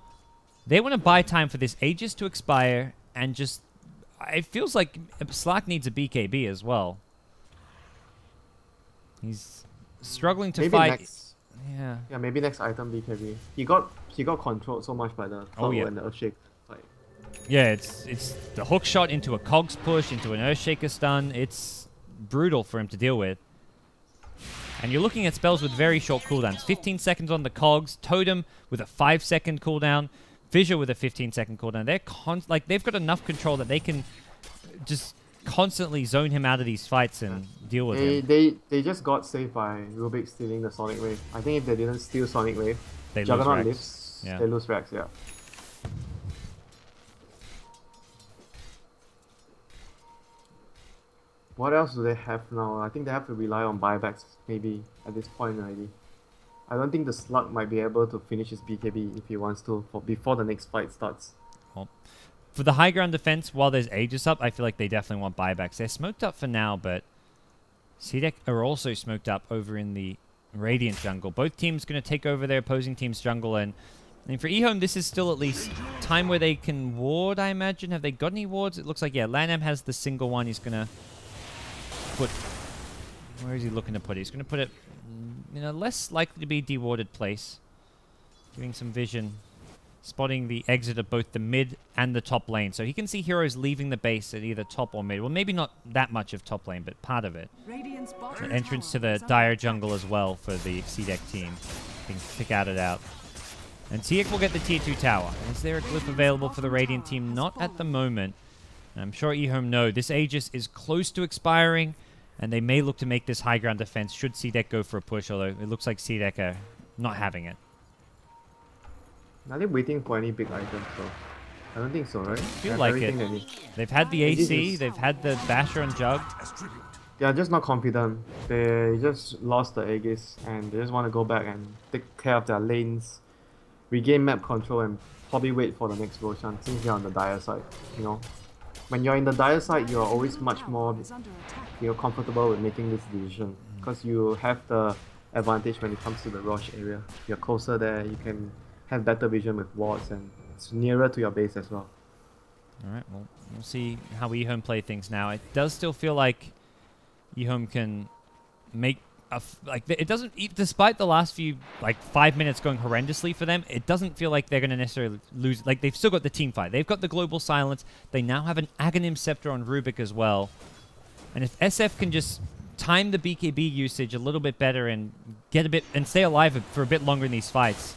they want to buy time for this Aegis to expire, and just it feels like Slark needs a BKB as well. He's struggling to fight. Yeah, maybe next item BKB. He got controlled so much by the Cloud and the Earthshake fight. Yeah, it's the hook shot into a Cogs push, into an Earthshaker stun. It's brutal for him to deal with. And you're looking at spells with very short cooldowns. 15 seconds on the Cogs, Totem with a 5-second cooldown, Fissure with a 15-second cooldown. They're they've got enough control that they can just constantly zone him out of these fights and deal with him. They just got saved by Rubik stealing the Sonic Wave. I think if they didn't steal Sonic Wave, They lose Juggernaut Rex. lives, Yeah. they lose Rex, yeah. What else do they have now? I think they have to rely on buybacks maybe at this point already. I don't think the Slug might be able to finish his BKB if he wants to before the next fight starts. Well, for the high ground defense, while there's Aegis up, I feel like they definitely want buybacks. They're smoked up for now, but CDEC are also smoked up over in the Radiant jungle. Both teams going to take over their opposing team's jungle, and I mean, for Ehome, this is still at least time where they can ward, I imagine. Have they got any wards? It looks like, yeah, Lanham has the single one. He's going to put... Where is he looking to put it? He's going to put it in a less likely to be dewarded place. Giving some vision. Spotting the exit of both the mid and the top lane. So he can see heroes leaving the base at either top or mid. Well, maybe not that much of top lane, but part of it. So entrance to the Dire jungle as well for the CDEC team. Being pick-outed out. And CDEC will get the tier 2 tower. Is there a glyph available for the Radiant team? Not at the moment. And I'm sure Ehome know this Aegis is close to expiring, and they may look to make this high ground defense should CDEC go for a push, although it looks like CDEC are not having it. Are they waiting for any big items though? I don't think so, right? I feel like it. They've had the AC, they've had the Basher and Jug. They are just not confident. They just lost the Aegis and they just want to go back and take care of their lanes, regain map control, and probably wait for the next Roshan since they're on the Dire side. You know, when you're in the Dire side, you're always much more comfortable with making this decision because you have the advantage when it comes to the Rosh area. You're closer there, you can have better vision with wards, and it's nearer to your base as well. Alright, well, we'll see how Ehome play things now. It does still feel like Ehome can make it doesn't, despite the last few 5 minutes going horrendously for them, it doesn't feel like they're going to necessarily lose. They've still got the team fight. They've got the global silence. They now have an Aghanim Scepter on Rubik as well. And if SF can just time the BKB usage a little bit better and get a bit and stay alive for a bit longer in these fights,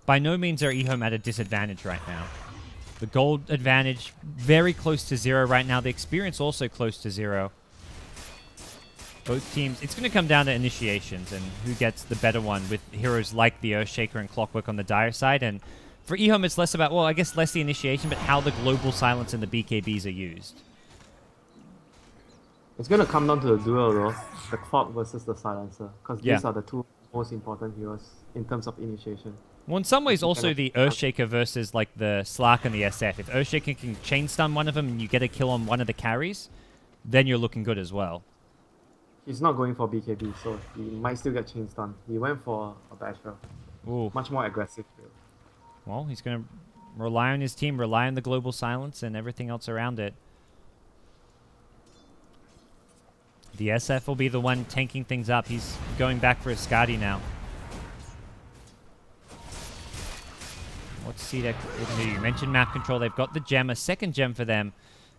by no means are Ehome at a disadvantage right now. The gold advantage very close to 0 right now. The experience also close to 0. Both teams, it's going to come down to initiations and who gets the better one with heroes like the Earthshaker and Clockwork on the Dire side. And for Ehome, it's less about, well, I guess less the initiation, but how the global silence and the BKBs are used. It's going to come down to the duel though, the Clock versus the Silencer, because these are the two most important heroes in terms of initiation. Well, in some ways, also the Earthshaker versus the Slark and the SF. If Earthshaker can chain stun one of them and you get a kill on one of the carries, then you're looking good as well. He's not going for BKB, so he might still get chain stun. He went for a Basher. Ooh. Much more aggressive. Well, he's going to rely on his team, rely on the global silence and everything else around it. The SF will be the one tanking things up. He's going back for a Skadi now. What's CDEC? You mentioned map control. They've got the gem, a second gem for them,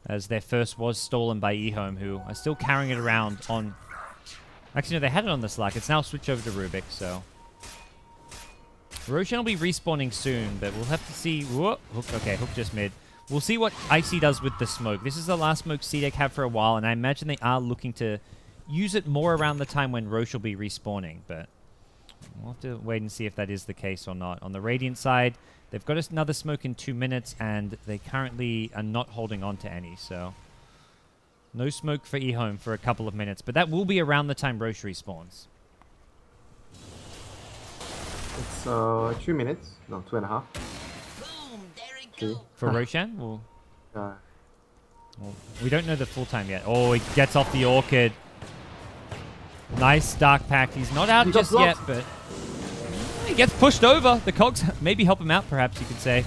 as their first was stolen by Ehome, who are still carrying it around on... Actually, no, they had it on the Slack. It's now switched over to Rubik, so... Roshan will be respawning soon, but we'll have to see... Whoa, Hook, okay, Hook just mid. We'll see what Icy does with the smoke. This is the last smoke CDEC have for a while, and I imagine they are looking to use it more around the time when Roche will be respawning, but... We'll have to wait and see if that is the case or not. On the Radiant side, they've got another smoke in 2 minutes, and they currently are not holding on to any, so... No smoke for Ehome for a couple of minutes, but that will be around the time Roche respawns. It's 3 minutes. No, 2.5. Boom, there it goes. For Roshan? Well, Yeah. well, we don't know the full time yet. Oh, he gets off the Orchid. Nice Dark Pact. He's not out just yet, but he gets pushed over. The cogs maybe help him out, perhaps you could say.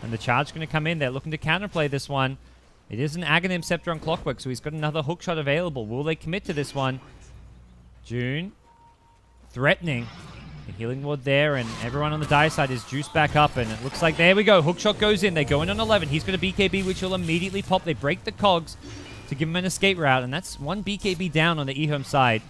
And the charge going to come in. They're looking to counterplay this one. It is an Aghanim Scepter on Clockwork, so he's got another hookshot available. Will they commit to this one? June threatening. The healing ward there, and everyone on the Dire side is juiced back up, and it looks like, there we go. Hookshot goes in. They go in on 11. He's got a BKB, which will immediately pop. They break the cogs to give him an escape route, and that's one BKB down on the Ehome side.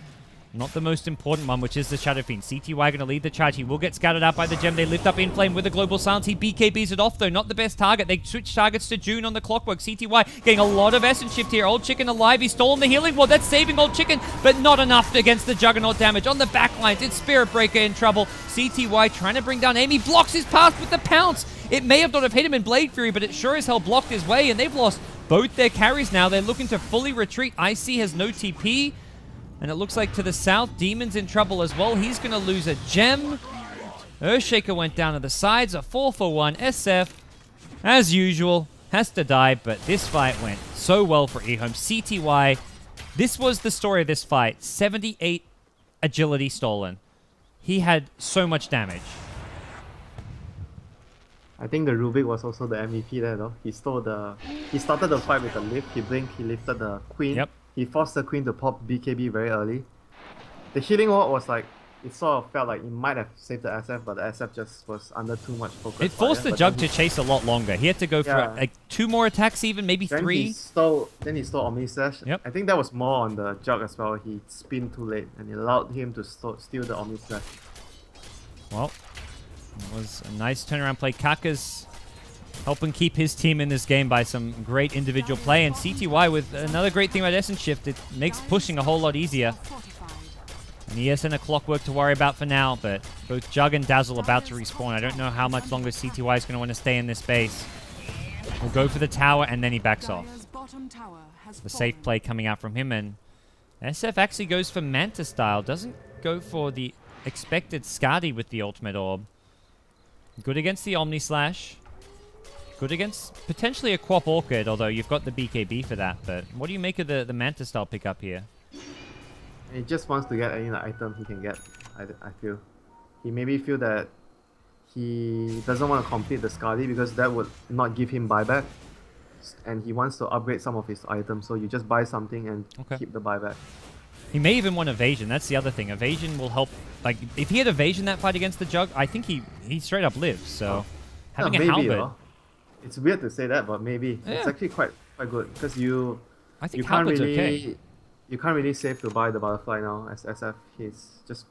Not the most important one, which is the Shadow Fiend. CTY going to lead the charge. He will get scouted out by the gem. They lift up In Flame with the Global Silence. He BKBs it off, though. Not the best target. They switch targets to June on the Clockwork. CTY getting a lot of Essence Shift here. Old Chicken alive. He's stolen the healing ward. That's saving Old Chicken, but not enough against the Juggernaut damage. On the backlines, it's Spirit Breaker in trouble. CTY trying to bring down Amy. Blocks his path with the pounce. It may have not have hit him in Blade Fury, but it sure as hell blocked his way, and they've lost both their carries now. They're looking to fully retreat. IC has no TP. And it looks like to the south, Demon's in trouble as well. He's going to lose a gem. Earthshaker went down to the sides. A 4-for-1. SF, as usual, has to die. But this fight went so well for Ehome. CTY, this was the story of this fight. 78 agility stolen. He had so much damage. I think the Rubik was also the MVP there though. He started the fight with a lift. He blinked, he lifted the Queen. Yep. He forced the Queen to pop BKB very early. The healing ward was like, it sort of felt like it might have saved the SF, but the SF just was under too much focus. It forced the Jug to chase a lot longer. He had to go for like 2 more attacks even, maybe then 3. Then he stole Omni Slash. Yep. I think that was more on the Jug as well. He spinned too late and it allowed him to steal the Omni Slash. Well, it was a nice turnaround play. Kaka's helping keep his team in this game by some great individual play. And CTY with another great thing about Essence Shift, it makes pushing a whole lot easier. And ESN a Clockwork to worry about for now, but both Jug and Dazzle about to respawn. I don't know how much longer CTY is going to want to stay in this base. We'll go for the tower, and then he backs off. The safe play coming out from him, and SF actually goes for Manta style. Doesn't go for the expected Skadi with the Ultimate Orb. Good against the Omni Slash. Good against potentially a Quap Orchid, although you've got the BKB for that. But what do you make of the Manta style pickup here? He just wants to get any item he can get, I feel. He maybe feel that he doesn't want to complete the Skadi because that would not give him buyback. And he wants to upgrade some of his items, so you just buy something and keep the buyback. He may even want Evasion. That's the other thing. Evasion will help. Like, if he had Evasion that fight against the Jug, I think he straight up lives. So, having a Halberd... It's weird to say that, but maybe. Yeah. It's actually quite good because I think Halberd's okay. You can't really save to buy the Butterfly now as SF. He's just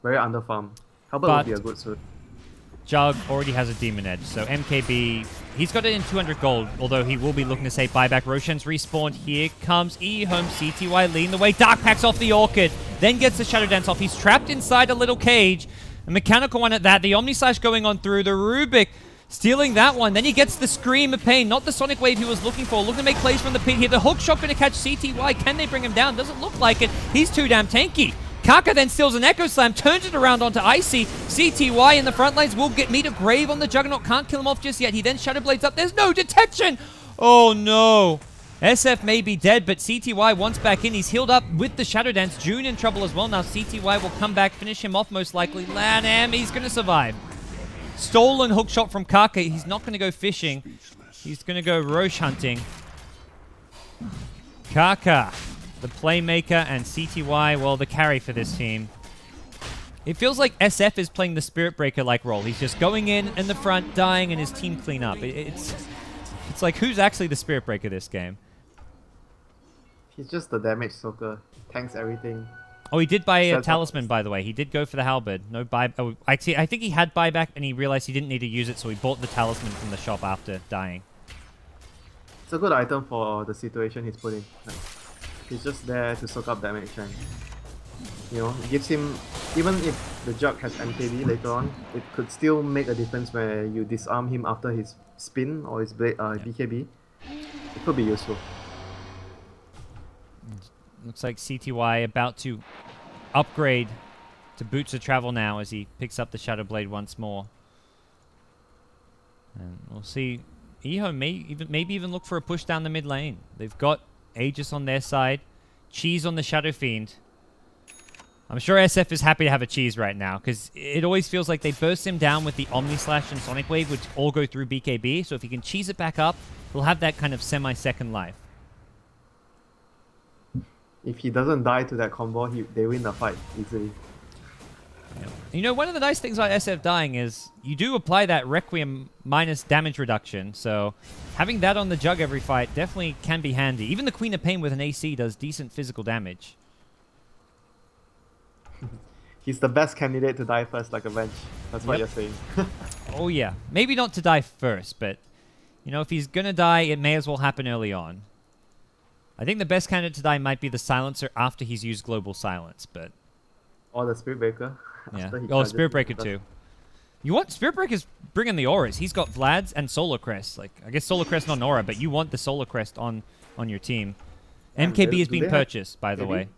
very underfarmed. Halberd would be a good suit. Jug already has a Demon Edge, so MKB, he's got it in 200 gold, although he will be looking to save buyback. Roshan's respawned. Here comes Ehome. CTY leading the way. Dark packs off the Orchid, then gets the Shadow Dance off. He's trapped inside a little cage. A mechanical one at that. The Omni Slash going on through. The Rubik stealing that one. Then he gets the Scream of Pain. Not the Sonic Wave he was looking for. Looking to make plays from the pit here. The hook shot going to catch CTY. Can they bring him down? Doesn't look like it. He's too damn tanky. Kaka then steals an Echo Slam, turns it around onto Icy. CTY in the front lines will meet a grave on the Juggernaut. Can't kill him off just yet. He then Shadow Blades up. There's no detection. Oh no. SF may be dead, but CTY wants back in. He's healed up with the Shadow Dance. June in trouble as well. Now CTY will come back, finish him off most likely. Lanham, he's going to survive. Stolen hook shot from Kaka. He's not going to go fishing. He's going to go Roche hunting. Kaka, the playmaker, and CTY, well, the carry for this team. It feels like SF is playing the Spirit Breaker-like role. He's just going in the front, dying, and his team clean up. It's like, who's actually the Spirit Breaker this game? He's just the damage soaker. Tanks everything. Oh, he did buy a Talisman, by the way. He did go for the Halberd. No buy. Oh, actually, I think he had buyback, and he realized he didn't need to use it, so he bought the Talisman from the shop after dying. It's a good item for the situation he's put in. Like, he's just there to soak up damage, and it gives him. Even if the Jug has MKB later on, it could still make a difference where you disarm him after his spin or his blade, BKB. It could be useful. Looks like CTY about to upgrade to Boots of Travel now as he picks up the Shadow Blade once more. And we'll see. Ehome maybe even look for a push down the mid lane. They've got Aegis on their side. Cheese on the Shadow Fiend. I'm sure SF is happy to have a Cheese right now, because it always feels like they burst him down with the Omni Slash and Sonic Wave, which all go through BKB. So if he can cheese it back up, he'll have that kind of semi-second life. If he doesn't die to that combo, they win the fight easily. Yeah. One of the nice things about SF dying is you do apply that Requiem minus damage reduction, so having that on the Jug every fight definitely can be handy. Even the Queen of Pain with an AC does decent physical damage. He's the best candidate to die first like a bench. That's what Yep. you're saying. Oh yeah, maybe not to die first, but you know, if he's gonna die, it may as well happen early on. I think the best candidate to die might be the Silencer after he's used Global Silence, but Or the Spirit Breaker. yeah. after he Oh, charges Spirit into Breaker the- too. You want Spirit Breaker's bringing the auras. He's got Vlad's and Solar Crest. Like, I guess Solar Crest not an aura, but you want the Solar Crest on your team. And MKB has do been they have purchased, by the MKB? way.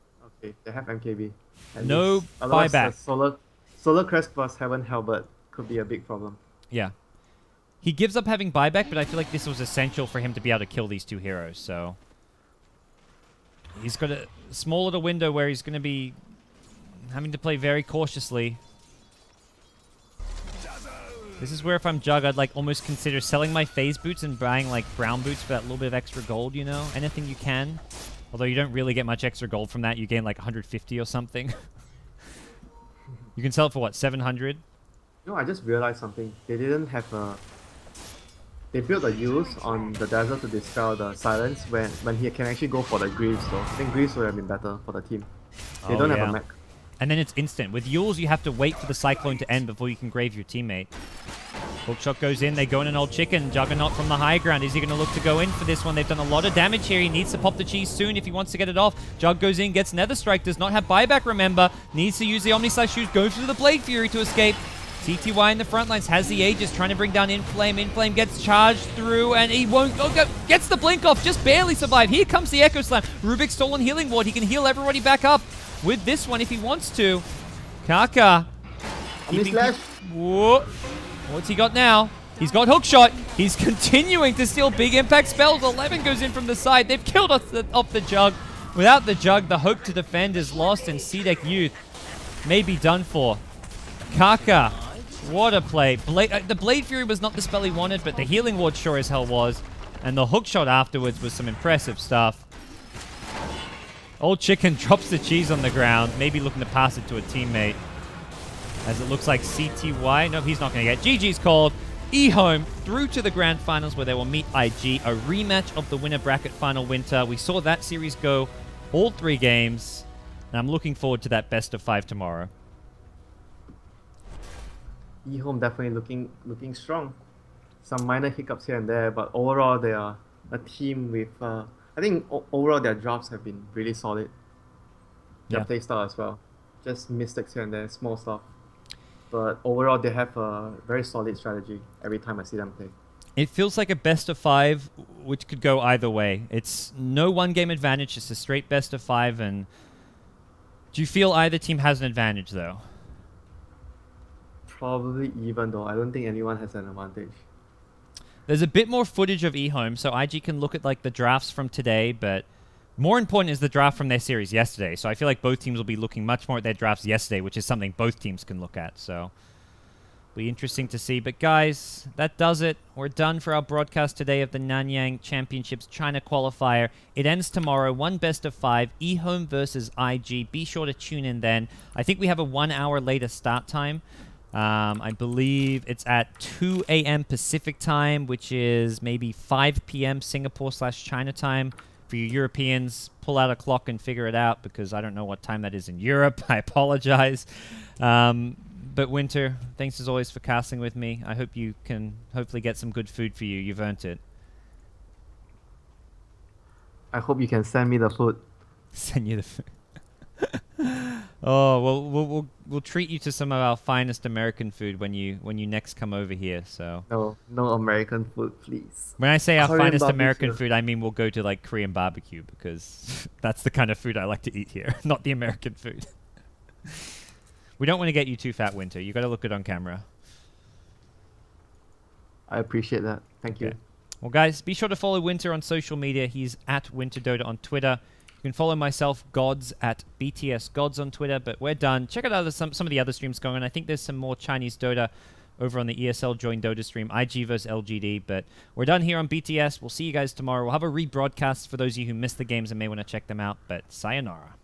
Okay, they have MKB. At No least. Otherwise, buyback. the Solar Crest plus Heaven Halberd could be a big problem. Yeah. He gives up having buyback, but I feel like this was essential for him to be able to kill these two heroes, so... He's got a small little window where he's going to be having to play very cautiously. This is where if I'm Jug, I'd like almost consider selling my phase boots and buying like brown boots for that little bit of extra gold, you know? Anything you can. Although you don't really get much extra gold from that. You gain like 150 or something. You can sell it for what, 700? You know, I just realized something. They didn't have a... They built a use on the Dazzle to dispel the silence when he can actually go for the Greaves though. I think Greaves would have been better for the team. They Oh, don't have yeah. a mech. And then it's instant. With Yules, you have to wait for the Cyclone to end before you can grave your teammate. Hookshot goes in. They go in an old chicken. Juggernaut from the high ground. Is he going to look to go in for this one? They've done a lot of damage here. He needs to pop the cheese soon if he wants to get it off. Jug goes in, gets Nether Strike. Does not have buyback, remember. Needs to use the Omni-Slash Shoes. Goes for the Blade Fury to escape. CTY in the front lines has the Aegis trying to bring down Inflame. Inflame gets charged through and he won't gets the blink off, just barely survive. Here comes the Echo Slam. Rubik's stolen healing ward. He can heal everybody back up with this one if he wants to. Kaka. Omni-Slash! Whoa. What's he got now? He's got Hookshot. He's continuing to steal big impact spells. 11 goes in from the side. They've killed off the Jug. Without the Jug, the hope to defend is lost and CDEC.Y may be done for. Kaka. What a play. The Blade Fury was not the spell he wanted, but the Healing Ward sure as hell was. And the Hookshot afterwards was some impressive stuff. Old Chicken drops the cheese on the ground, maybe looking to pass it to a teammate. As it looks like CTY. No, he's not going to get. GG's called. Ehome through to the grand finals where they will meet IG. A rematch of the winner bracket final Winter. We saw that series go all 3 games. And I'm looking forward to that best of 5 tomorrow. Ehome definitely looking strong. Some minor hiccups here and there, but overall they are a team with... I think overall their drafts have been really solid. Their Yeah. playstyle as well. Just mistakes here and there, small stuff. But overall they have a very solid strategy every time I see them play. It feels like a best of 5, which could go either way. It's no one-game advantage, just a straight best of 5. And do you feel either team has an advantage, though? Probably even though. I don't think anyone has an advantage. There's a bit more footage of Ehome, so IG can look at like the drafts from today, but more important is the draft from their series yesterday. So I feel like both teams will be looking much more at their drafts yesterday, which is something both teams can look at. So be interesting to see. But guys, that does it. We're done for our broadcast today of the Nanyang Championships China qualifier. It ends tomorrow, 1 best of 5, Ehome versus IG. Be sure to tune in then. I think we have a 1 hour later start time. I believe it's at 2 a.m. Pacific time, which is maybe 5 p.m. Singapore/China time. For you Europeans, pull out a clock and figure it out because I don't know what time that is in Europe. I apologize. But Winter, thanks as always for casting with me. I hope you can hopefully get some good food for you. You've earned it. I hope you can send me the food. Send you the food. Oh, well, we'll treat you to some of our finest American food when you next come over here. So No American food, please. when I say our Korean finest barbecue. American food, I mean we'll go to like Korean barbecue because that's the kind of food I like to eat here, not the American food. We don't want to get you too fat, Winter. You got to look good on camera. I appreciate that. Thank you. Okay. Well, guys, be sure to follow Winter on social media. He's at WinterDota on Twitter. You can follow myself, Gods, at BTS Gods on Twitter. But we're done. Check out some of the other streams going on. I think there's some more Chinese Dota over on the ESL Join Dota stream, IG versus LGD. But we're done here on BTS. We'll see you guys tomorrow. We'll have a rebroadcast for those of you who missed the games and may want to check them out. But sayonara.